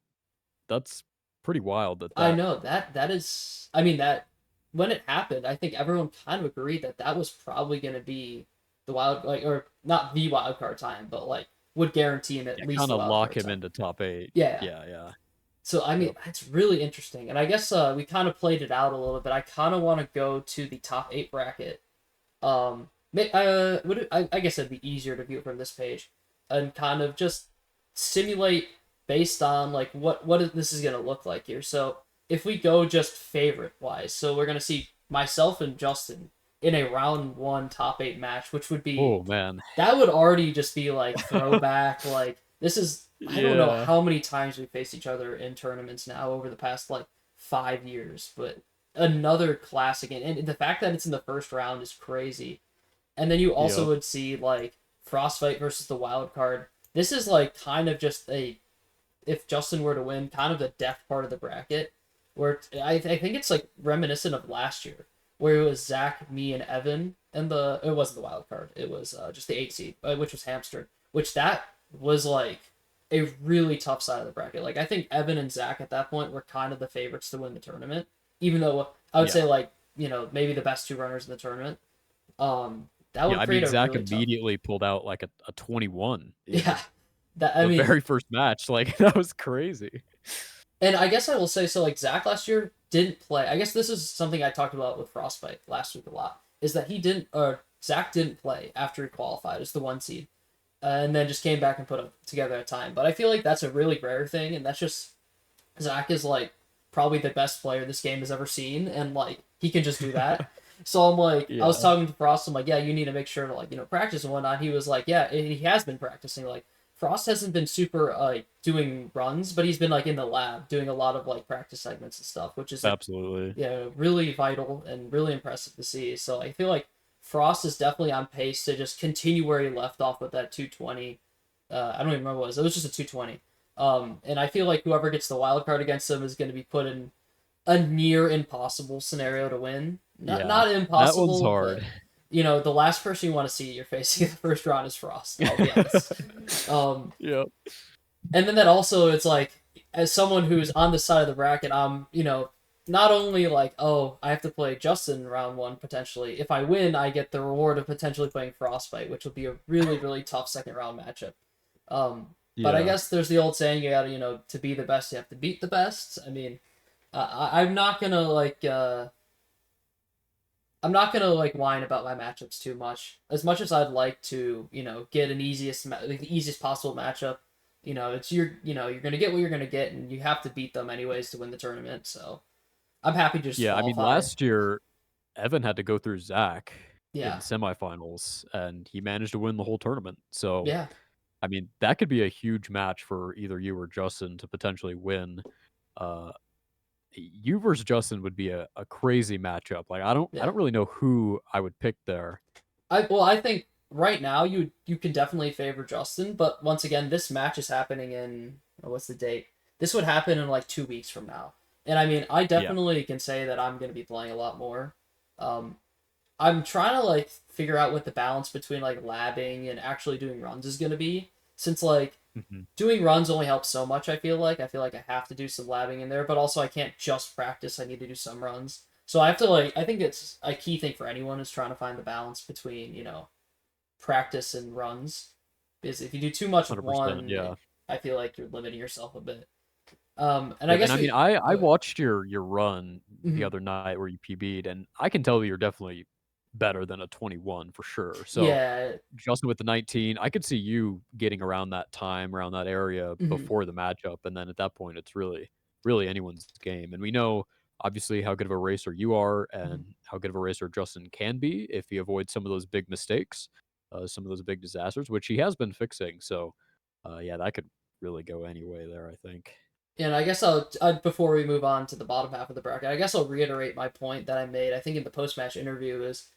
that's pretty wild that I that. know that is. I mean that when it happened, I think everyone kind of agreed that that was probably going to be the wild like or not the wild card time, but like would guarantee him at Yeah, least kind the of wild lock card him time. into top 8. Yeah. Yeah, yeah. So I mean, Yep. it's really interesting, and I guess we kind of played it out a little bit. I kind of want to go to the top 8 bracket. I guess it'd be easier to view it from this page, and kind of just simulate based on like this is gonna look like here. So if we go just favorite wise, so we're gonna see myself and Justin in a round one top 8 match, which would be Oh man. that would already just be like throwback. Like this is I don't know Yeah. how many times we faced each other in tournaments now over the past like 5 years, but another classic and the fact that it's in the first round is crazy. And then you also Yep. would see like Frostfight versus the wild card. This is like kind of just a if Justin were to win, kind of the death part of the bracket, where I think it's like reminiscent of last year, where it was Zach, me, and Evan, and it wasn't the wild card, it was just the 8 seed, which was Hamster, which that was like a really tough side of the bracket. Like I think Evan and Zach at that point were kind of the favorites to win the tournament, even though I would say Yeah. like maybe the best two runners in the tournament. That Yeah, would I create mean, a Zach really tough. immediately pulled out like a 21 Yeah, in that I the mean very first match. Like that was crazy. And I guess I will say so. Like Zach last year didn't play. I guess this is something I talked about with Frostbite last week a lot. Is that he didn't, or Zach didn't play after he qualified as the 1 seed, and then just came back and put together a time. But I feel like that's a really rare thing, and that's just Zach is like probably the best player this game has ever seen, and like he can just do that. So I'm like, I was Yeah. talking to Frost. I'm like, yeah, you need to make sure to like practice and whatnot. He was like, yeah, he has been practicing. Like Frost hasn't been super doing runs, but he's been like in the lab doing a lot of like practice segments and stuff, which is like Absolutely. really vital and really impressive to see. So I feel like Frost is definitely on pace to just continue where he left off with that 220. I don't even remember what it was. It was just a 220. And I feel like whoever gets the wild card against him is going to be put in a near impossible scenario to win. Not Yeah. not That one's impossible, hard. but the last person you want to see you're facing in the first round is Frost. I'll be honest. Um, Yep. and then that also it's like as someone who's on the side of the bracket, I'm not only like I have to play Justin round one potentially. If I win, I get the reward of potentially playing Frostbite, which will be a really tough second round matchup. But I Yeah. guess there's the old saying you gotta to be the best you have to beat the best. I mean, I'm not gonna whine about my matchups too much. As much as I'd like to, get like the easiest possible matchup, it's you're gonna get what you're gonna get, and you have to beat them anyways to win the tournament. So I'm happy to just Yeah, I mean, qualify. last year Evan had to go through Zach in Yeah, semifinals, and he managed to win the whole tournament. So, yeah, I mean, that could be a huge match for either you or Justin to potentially win. Uh, you versus Justin would be a crazy matchup. Like I yeah. don't really know who I would pick there. I think right now you can definitely favor Justin, but once again, this match is happening in what's the date? This would happen in like 2 weeks from now, and I mean, I Yeah. definitely can say that I'm gonna be playing a lot more. Um, I'm trying to like figure out what the balance between like labbing and actually doing runs is gonna be, since like Mhm. doing runs only helps so much. I feel like I have to do some labbing in there, but also I can't just practice. I need to do some runs. So I have to like I think it's a key thing for anyone is trying to find the balance between, practice and runs. Because if you do too much of 100%, one, yeah. I feel like you're limiting yourself a bit. And I Yep, and guess I mean, we I go ahead. watched your run the Mhm. other night where you PB'd, and I can tell you're definitely better than a 21 for sure. So, Yeah. Justin with the 19, I could see you getting around that time, around that area Mhm. before the matchup, and then at that point, it's really anyone's game. And we know obviously how good of a racer you are, Mhm. and how good of a racer Justin can be if he avoids some of those big mistakes, some of those big disasters, which he has been fixing. So, yeah, that could really go any way there, I think. And I guess before we move on to the bottom half of the bracket, I guess I'll reiterate my point that I made. I think in the post match interview is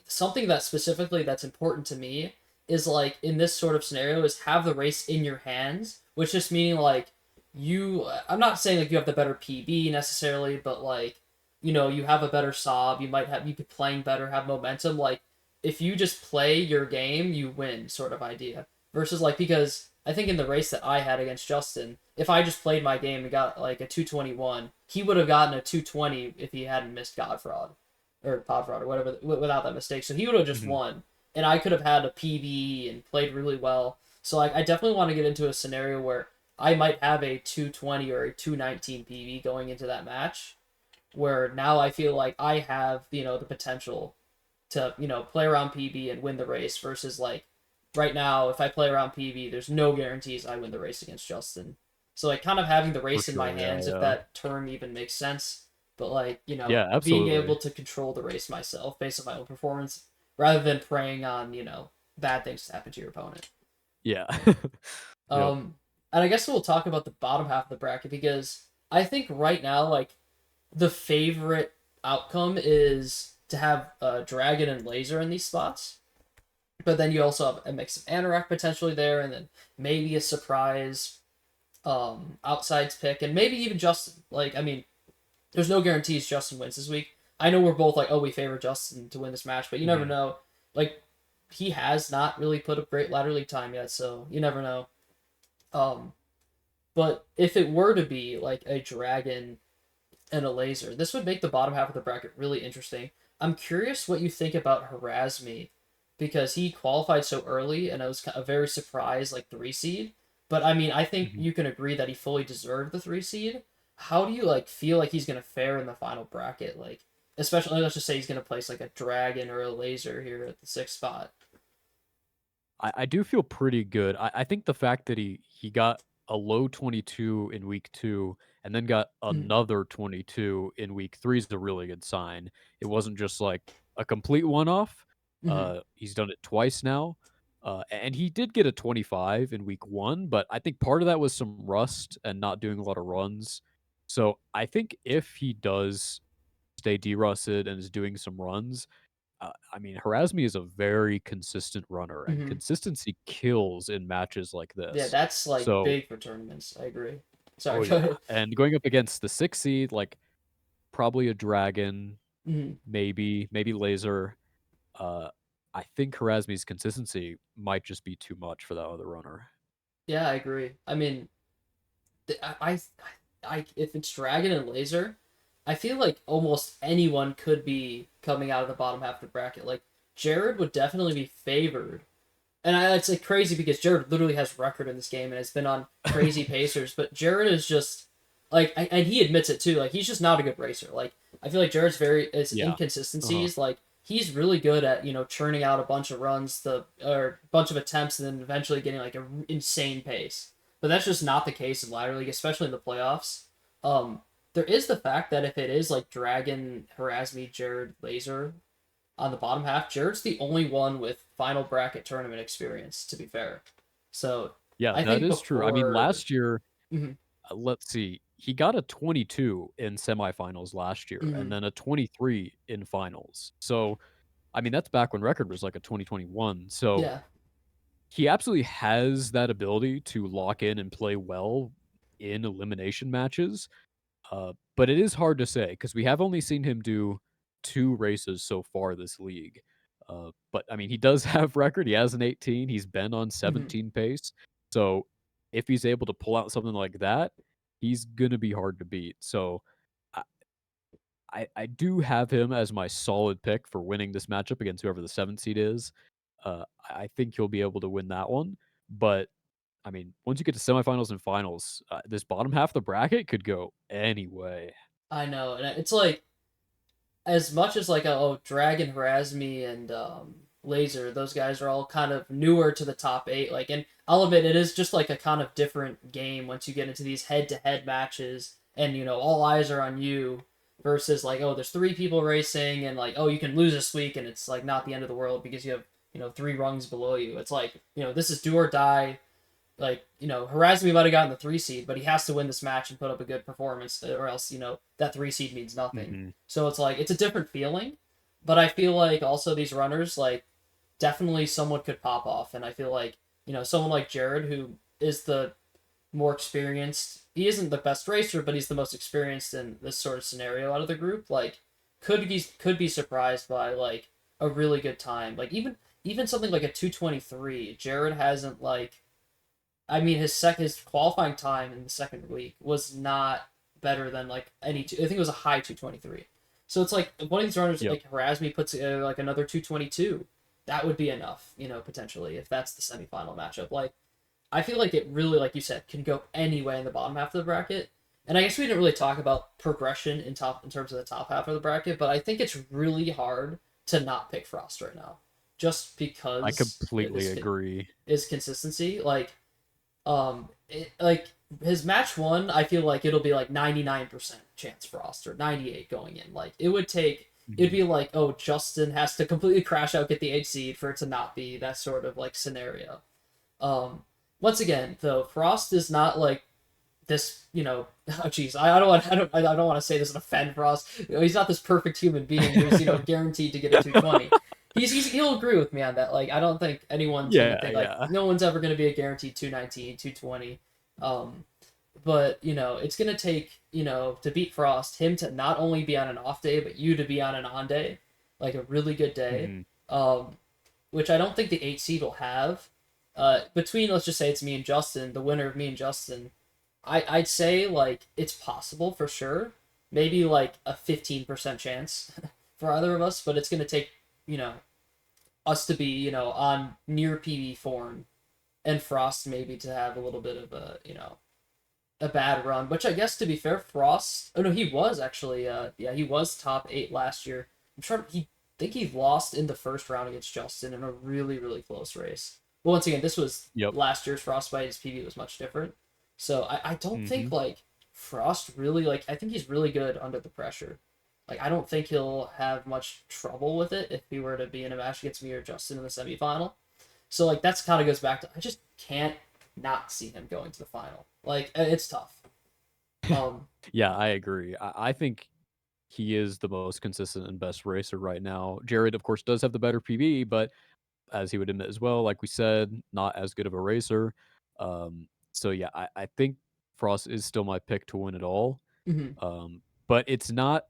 something that specifically that's important to me is like in this sort of scenario is have the race in your hands, which just meaning like you. I'm not saying like you have the better PB necessarily, but like you have a better sob. You be playing better, have momentum. Like if you just play your game, you win sort of idea versus like because I think in the race that I had against Justin, if I just played my game and got like a 221, he would have gotten a 220 if he hadn't missed God Fraud or Pod Fraud or whatever without that mistake. So he would have just Mhm. won, and I could have had a PB and played really well. So like I definitely want to get into a scenario where I might have a 220 or a 219 PB going into that match, where now I feel like I have the potential to play around PB and win the race versus like right now if I play around PB there's no guarantees I win the race against Justin. So like kind of having the For race in my sure, yeah, hands if yeah. that term even makes sense, but like Yeah, being absolutely. able to control the race myself based on my own performance rather than preying on bad things to happen to your opponent. Yeah. Yep. Um, and I guess we'll talk about the bottom half of the bracket because I think right now like the favorite outcome is to have Dragon and Laser in these spots. But then you also have a mix of Anorak potentially there, and then maybe a surprise outsides pick, and maybe even Justin. Like, I mean, there's no guarantees Justin wins this week. I know we're both like, oh, we favor Justin to win this match, but you never Mhm. know. Like, he has not really put up great ladder league time yet, so you never know. Um, but if it were to be like a Dragon and a Laser, this would make the bottom half of the bracket really interesting. I'm curious what you think about Harass Me because he qualified so early and I was a very surprised like 3 seed. But I mean, I think Mhm. you can agree that he fully deserved the 3 seed. How do you like feel like he's gonna fare in the final bracket? Like, especially let's just say he's gonna place like a dragon or a laser here at the sixth spot. I do feel pretty good. I think the fact that he got a low 22 in week 2 and then got Mm-hmm. another 22 in week 3 is a really good sign. It wasn't just like a complete one-off. Mm-hmm. He's done it twice now. And he did get a 25 in week 1, but I think part of that was some rust and not doing a lot of runs. So I think if he does stay derusted and is doing some runs, I mean, Harasmi is a very consistent runner, and Mm-hmm. consistency kills in matches like Yeah, this. that's like So, big for tournaments. I agree. Sorry, oh go yeah, ahead. and going up against the 6 seed, like probably a dragon, Mm-hmm. maybe laser. Uh, I think Harasmi's consistency might just be too much for that other runner. Yeah, I agree. I mean, if it's Dragon and Laser, I feel like almost anyone could be coming out of the bottom half of the bracket. Like Jared would definitely be favored, and it's like crazy because Jared literally has record in this game and has been on crazy pacers. But Jared is just like, and he admits it too. Like he's just not a good racer. Like I feel like Jared's his Yeah. Uh-huh. inconsistencies. Like he's really good at churning out a bunch of runs, or a bunch of attempts, and then eventually getting like an insane pace. But that's just not the case in ladder league, especially in the playoffs. Um, there is the fact that if it is like Dragon, Harasmi, Jared, Laser, on the bottom half, Jared's the only one with final bracket tournament experience, to be fair. So Yeah, I that think is true. I mean, before. last year, Mhm, let's see, he got a 22 in semifinals last year and mhm, then a 23 in finals. So, I mean, that's back when record was like a 2021. So, yeah. he absolutely has that ability to lock in and play well in elimination matches. But it is hard to say because we have only seen him do 2 races so far this league. But I mean, he does have record. He has an 18. He's been on Mhm. 17 pace. So if he's able to pull out something like that, he's gonna be hard to beat. So I, I do have him as my solid pick for winning this matchup against whoever the 7th seed is. I think he'll be able to win that one, but, I mean, once you get to semifinals and finals, this bottom half of the bracket could go any way. I know, and it's like as much as like oh Dragon, Razmi, and Laser, those guys are all kind of newer to the top eight. Like, and I'll admit it is just like a kind of different game once you get into these head-to-head matches, and all eyes are on you versus like there's three people racing, and like you can lose this week, and it's like not the end of the world because you have three rungs below you. It's like this is do or die. Like, Harazmi might have gotten the 3 seed, but he has to win this match and put up a good performance, or else, that 3 seed means nothing. Mhm. So it's like, it's a different feeling, but I feel like also these runners, like, definitely someone could pop off. And I feel like, someone like Jared, who is the more experienced, he isn't the best racer, but he's the most experienced in this sort of scenario out of the group, like, could be surprised by, like, a really good time. Like, even something like a 2:23, Jared hasn't, like, I mean, his qualifying time in the second week was not better than like any two. I think it was a high 2:23. So it's like one of these runners Yep. like Harazmi puts together like another 2:22. That would be enough, potentially if that's the semifinal matchup. Like I feel like it really, like you said, can go any way in the bottom half of the bracket. And I guess we didn't really talk about progression in terms of the top half of the bracket, but I think it's really hard to not pick Frost right now, just I because completely agree. is consistency. Like his match one, I feel like it'll be like 99% chance Frost or 98 going in. Like it'd Mhm. be like, oh, Justin has to completely crash out, get the 8 seed for it to not be that sort of like scenario. Um, Once again, though, Frost is not like this, oh geez, I don't want to say this and offend Frost. He's not this perfect human being who's guaranteed to get a 220. He'll agree with me on that. Like I don't think anyone's gonna Yeah, think like yeah. no one's ever gonna be a guaranteed 219, 220. Um, but it's gonna take to beat Frost, him to not only be on an off day, but you to be on an on day, like a really good day. Mhm. Um, which I don't think the 8 seed will have. Between let's just say it's me and Justin, the winner of me and Justin, I'd say like it's possible for sure. Maybe like a 15% chance for either of us, but it's gonna take you know us to be on near PB form, and Frost maybe to have a little bit of a bad run. Which I guess to be fair, Frost. Oh no, he was actually yeah, he was top 8 last year. I'm sure he think he lost in the first round against Justin in a really close race. Well, once again, this was Yep. last year's Frostbite. His PB was much different. So I don't think Mhm. like Frost really like I think he's really good under the pressure. Like I don't think he'll have much trouble with it if he were to be in a match against me or Justin in the semifinal. So like that's kind of goes back to I just can't not see him going to the final. Like it's tough. Um. Yeah, I agree. I think he is the most consistent and best racer right now. Jared, of course, does have the better PB, but as he would admit as well, like we said, not as good of a racer. So yeah, I think Frost is still my pick to win it all. Mhm. But it's not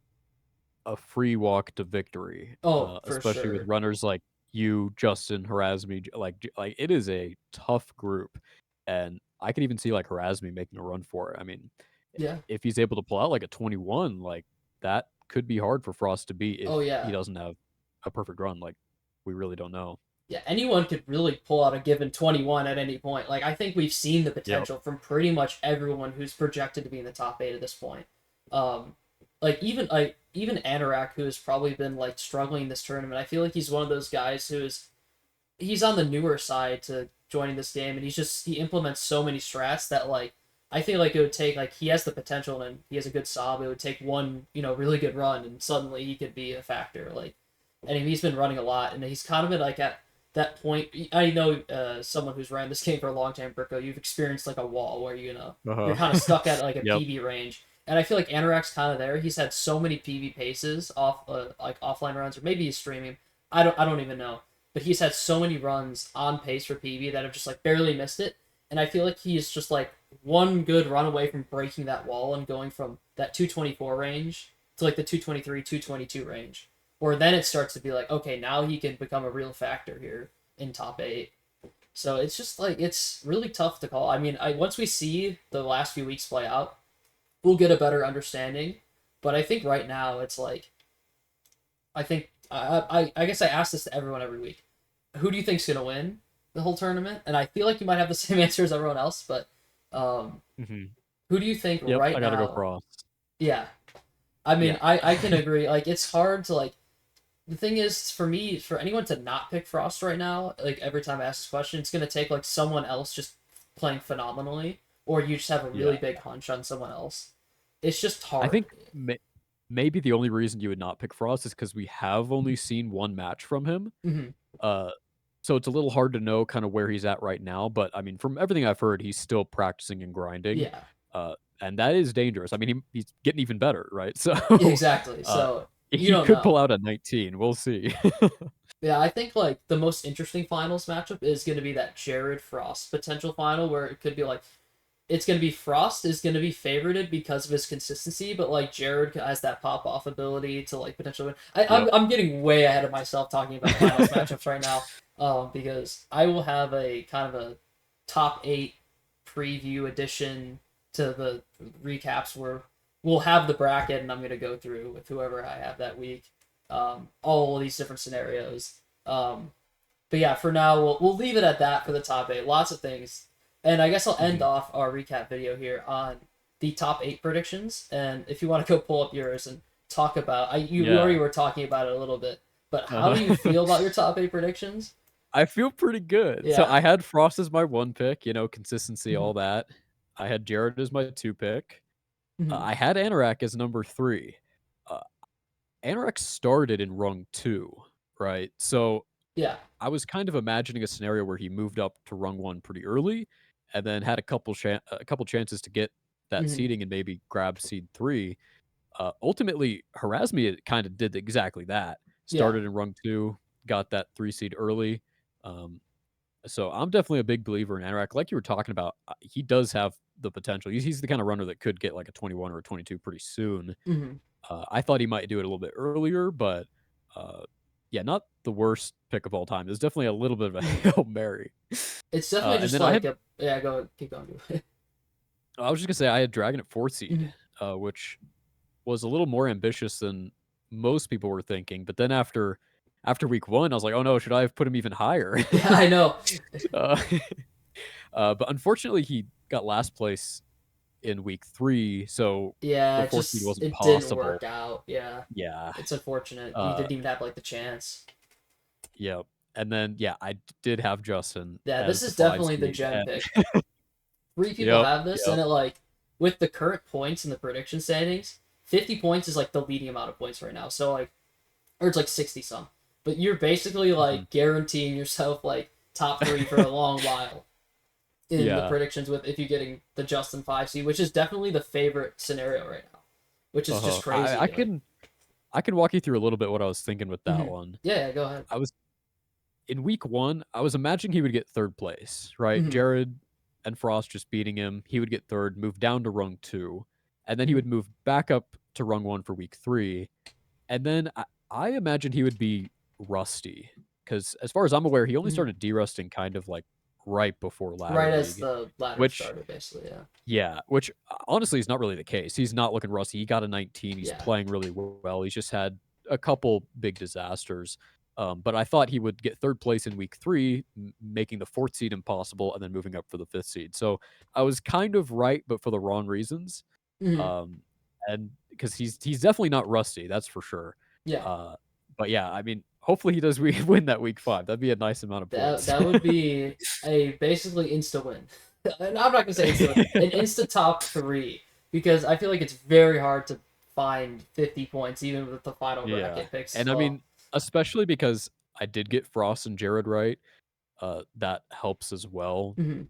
a free walk to victory, Oh, for especially with sure. runners like you, Justin, Harazmi. Like it is a tough group, and I could even see like Harazmi making a run for it. I mean, Yeah. if he's able to pull out like a 21, like that could be hard for Frost to beat Oh if he yeah. doesn't have a perfect run. Like we really don't know. Yeah, anyone could really pull out a given 21 at any point. Like I think we've seen the Yep. potential from pretty much everyone who's projected to be in the top 8 at this point. Um like even Anorak, who has probably been like struggling this tournament. I feel like he's one of those guys he's on the newer side to joining this game, and he implements so many strats that like I feel like it would take like he has the potential and he has a good sob. It would take one really good run and suddenly he could be a factor. Like, and he's been running a lot, and he's kind of been like at that point. I know someone who's ran this game for a long time, Bricko. You've experienced like a wall where you're kind of Uh-huh. stuck at like a Yep. PB range. And I feel like Anorak's kind of there. He's had so many PB paces off like offline runs, or maybe he's streaming. I don't even know, but he's had so many runs on pace for PB that have just like barely missed it. And I feel like he's just like one good run away from breaking that wall and going from that 224 range to like the 223, 222 range. Where then it starts to be like, okay, now he can become a real factor here in top 8. So it's just like it's really tough to call. I mean, once we see the last few weeks play out, we'll get a better understanding. But I think right now it's like I think I guess I ask this to everyone every week. Who do you think's gonna win the whole tournament? And I feel like you might have the same answer as everyone else, but um, Hmm. who do you think Yep, right I gotta go now? Frost. Yeah, I mean, Yeah. I can agree. Like, it's hard to like. The thing is, for me, for anyone to not pick Frost right now, like every time I ask this question, it's gonna take like someone else just playing phenomenally, or you just have a Yeah. really big hunch on someone else. It's just I hard. think maybe the only reason you would not pick Frost is because we have only seen one match from him. Hmm. Uh, so it's a little hard to know kind of where he's at right now. But I mean, from everything I've heard, he's still practicing and grinding, Yeah, uh, and that is dangerous. I mean, he's getting even better, right? So exactly. uh, So you he don't could pull know. out a 19. We'll see. Yeah, I think like the most interesting finals matchup is going to be that Jared Frost potential final where it could be like it's going to be Frost is going to be favorited because of his consistency, but like Jared has that pop off ability to like potentially win. Yep. I'm getting way ahead of myself talking about finals matchups right now, because I will have a kind of a top eight preview edition to the recaps where we'll have the bracket and I'm going to go through with whoever I have that week, all of these different scenarios. Um, but yeah, for now we'll leave it at that for the top eight. Lots of things, and I guess I'll end Mhm. off our recap video here on the top eight predictions. And if you want to go pull up yours and talk about, we already Yeah. were talking about it a little bit, but how do you Uh-huh. feel about your top eight predictions? I feel pretty good. So Yeah. I had Frost as my one pick, consistency, Hmm. all that. I had Jared as my two pick. Hmm. I had Anorak as number three. Uh, Anorak started in rung two, right? So Yeah. I was kind of imagining a scenario where he moved up to rung one pretty early, and then had a couple chances to get that Hmm. seeding and maybe grab seed three. Ultimately, Harasmia kind of did exactly that. Yeah. Started in rung two, got that three seed early. Um, so I'm definitely a big believer in Anorak. Like you were talking about, he does have the potential. He's the kind of runner that could get like a 21 or a 22 pretty soon. Hmm. I thought he might do it a little bit earlier, but yeah, not the worst pick of all time. There's definitely a little bit of a Hmm. Hail Mary. It's definitely And just then I like had, a yeah. Go keep going. I was just gonna say I had Dragon at fourth seed, Hmm. which was a little more ambitious than most people were thinking. But then after week one, I was like, oh no, should I have put him even higher? Yeah, I know. uh, but unfortunately, he got last place in week three, so Yeah, the it fourth seed just wasn't it didn't possible. work out. Yeah, Yeah. it's unfortunate. You Uh, didn't even have like the chance. yep. And then yeah, I did have Justin Yeah, this as the is five definitely the seed. gem And pick. Three people yep, have this, yep. and it like with the current points in the prediction standings, 50 points is like the leading amount of points right now. So like, or it's like 60 some. But you're basically Mhm. like guaranteeing yourself like top three for a long while in the Yeah. predictions with if you're getting the Justin 5 seed, which is definitely the favorite scenario right now, which is just Uh-huh. I crazy. Like, can walk you through a little bit what I was thinking with that mhm. one. Yeah, yeah, go ahead. I was in week one, I was imagining he would get third place, right? Hmm. Jared and Frost just beating him. He would get third, move down to rung two, and then he Hmm. would move back up to rung one for week three. And then I imagined he would be rusty because, as far as I'm aware, he only Hmm. started derusting kind of like right before ladder Right as league, the ladder which started, basically. Yeah. yeah, which honestly is not really the case. He's not looking rusty. He got a 19. He's Yeah. playing really well. He's just had a couple big disasters. But I thought he would get third place in week three, making the fourth seed impossible, and then moving up for the fifth seed. So I was kind of right, but for the wrong reasons. Hmm. Um, and because he's definitely not rusty, that's for sure. Yeah. Uh, but yeah, I mean, hopefully he does win that week five. That'd be a nice amount of points. That would be a basically insta win. And I'm not gonna say insta win, an insta top three because I feel like it's very hard to find 50 points even with the final Yeah, bracket picks as and I well. mean, especially because I did get Frost and Jared right, that helps as well. Hmm.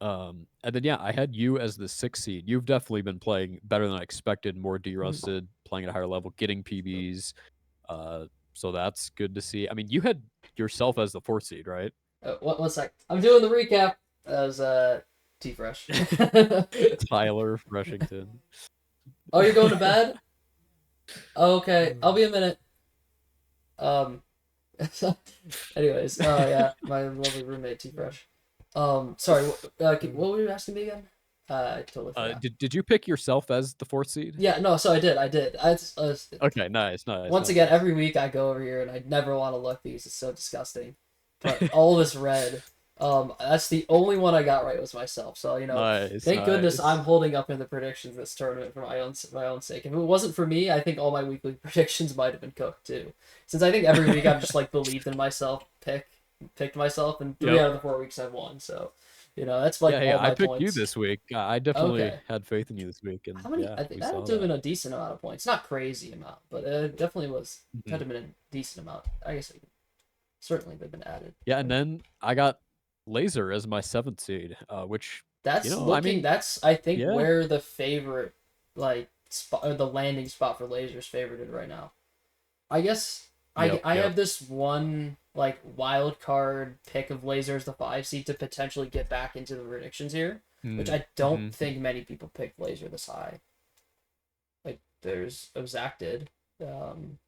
And then yeah, I had you as the 6th seed. You've definitely been playing better than I expected, more Hmm. derusted, playing at a higher level, getting PBs. Uh, so that's good to see. I mean, you had yourself as the 4th seed, right? One sec. I'm doing the recap. That was T Fresh. Tyler Freshington. Oh, you're going to bed? Okay, I'll be a minute. Um, anyways, oh yeah, my lovely roommate T Fresh. Sorry, what were you asking me again? I totally forgot. Did you pick yourself as the fourth seed? Yeah, no, so I did. Okay, nice, nice, Once again, nice. every week I go over here and I never want to look these. It's so disgusting. But all this red, that's the only one I got right was myself. So Nice, thank goodness I'm nice. holding up in the predictions this tournament for my own sake. If it wasn't for me, I think all my weekly predictions might have been cooked too. Since I think every week I've just like believed in myself, picked myself, and three Yep. out of the 4 weeks I've won. So that's like Yeah, hey, all I my picked you points. this week. I definitely Okay. had faith in you this week, and How many? yeah, I think we that had saw to have that. been a decent amount of points. Not crazy amount, but it definitely was. Mhm. Could have been a decent amount. I guess certainly they've been added. Yeah, and then I got Laser as my seventh seed, which I mean, That's I think yeah, where the favorite like spot or the landing spot for lasers favorited right now. I guess yep, I yep. have this one like wild card pick of lasers the 5 seed to potentially get back into the predictions here, which I don't Mm-hmm. think many people picked laser this high. Like there's Ozak did, um,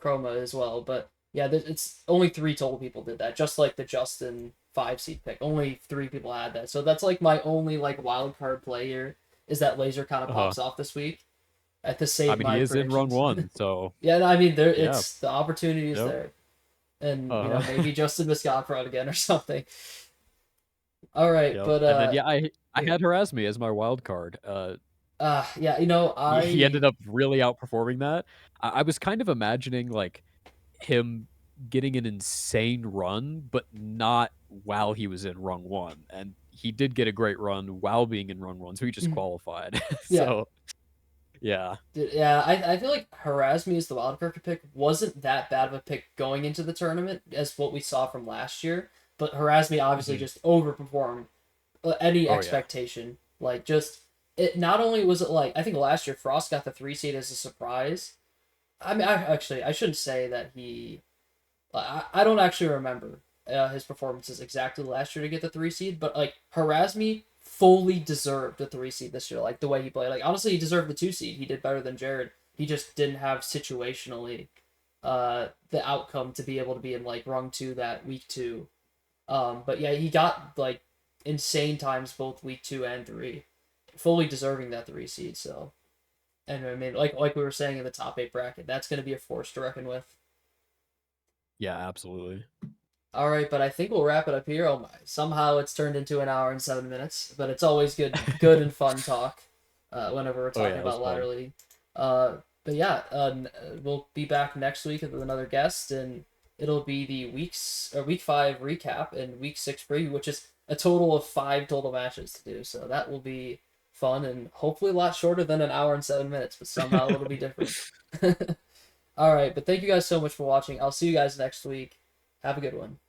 Chroma as well, but yeah, it's only three total people did that. Just like the Justin 5 seed pick, only three people had that. So that's like my only like wild card play here is that laser kind of Uh-huh. pops off this week at to I save mean, he my is in run predictions. one, so Yeah, no, I mean there yeah, it's the opportunity is yep. there, and Uh-huh. maybe Justin Miscavige again or something. All right, Yep. but And then yeah, I yeah, had Harasmi as my wild card. yeah, He ended I up really outperforming that. I was kind of imagining like him getting an insane run, but not while he was in run one. And he did get a great run while being in run one, so he just qualified. yeah. So yeah. Yeah, I feel like Harasmi as the wildcard pick wasn't that bad of a pick going into the tournament as what we saw from last year, but Harasmi obviously Mhm. just overperformed any Oh yeah. expectation. Like just it not only was it like I think last year Frost got the 3 seed as a surprise. I mean, I shouldn't say that he. I don't actually remember his performances exactly last year to get the 3 seed, but like Harasmi fully deserved the 3 seed this year. Like the way he played, like honestly, he deserved the 2 seed. He did better than Jared. He just didn't have situationally the outcome to be able to be in like rung two that week two. But yeah, he got like insane times both week two and three, fully deserving that 3 seed. So, and I mean, like we were saying in the top eight bracket, that's going to be a force to reckon with. Yeah, absolutely. All right, but I think we'll wrap it up here. Oh my! Somehow it's turned into an hour and 7 minutes, but it's always good and fun talk. Whenever we're Oh talking yeah, it was about ladder fun. league. But yeah, we'll be back next week with another guest, and it'll be the week 5 recap and week 6 preview, which is a total of 5 total matches to do. So that will be fun and hopefully a lot shorter than an hour and 7 minutes, but somehow it'll be different. All right, but thank you guys so much for watching. I'll see you guys next week. Have a good one.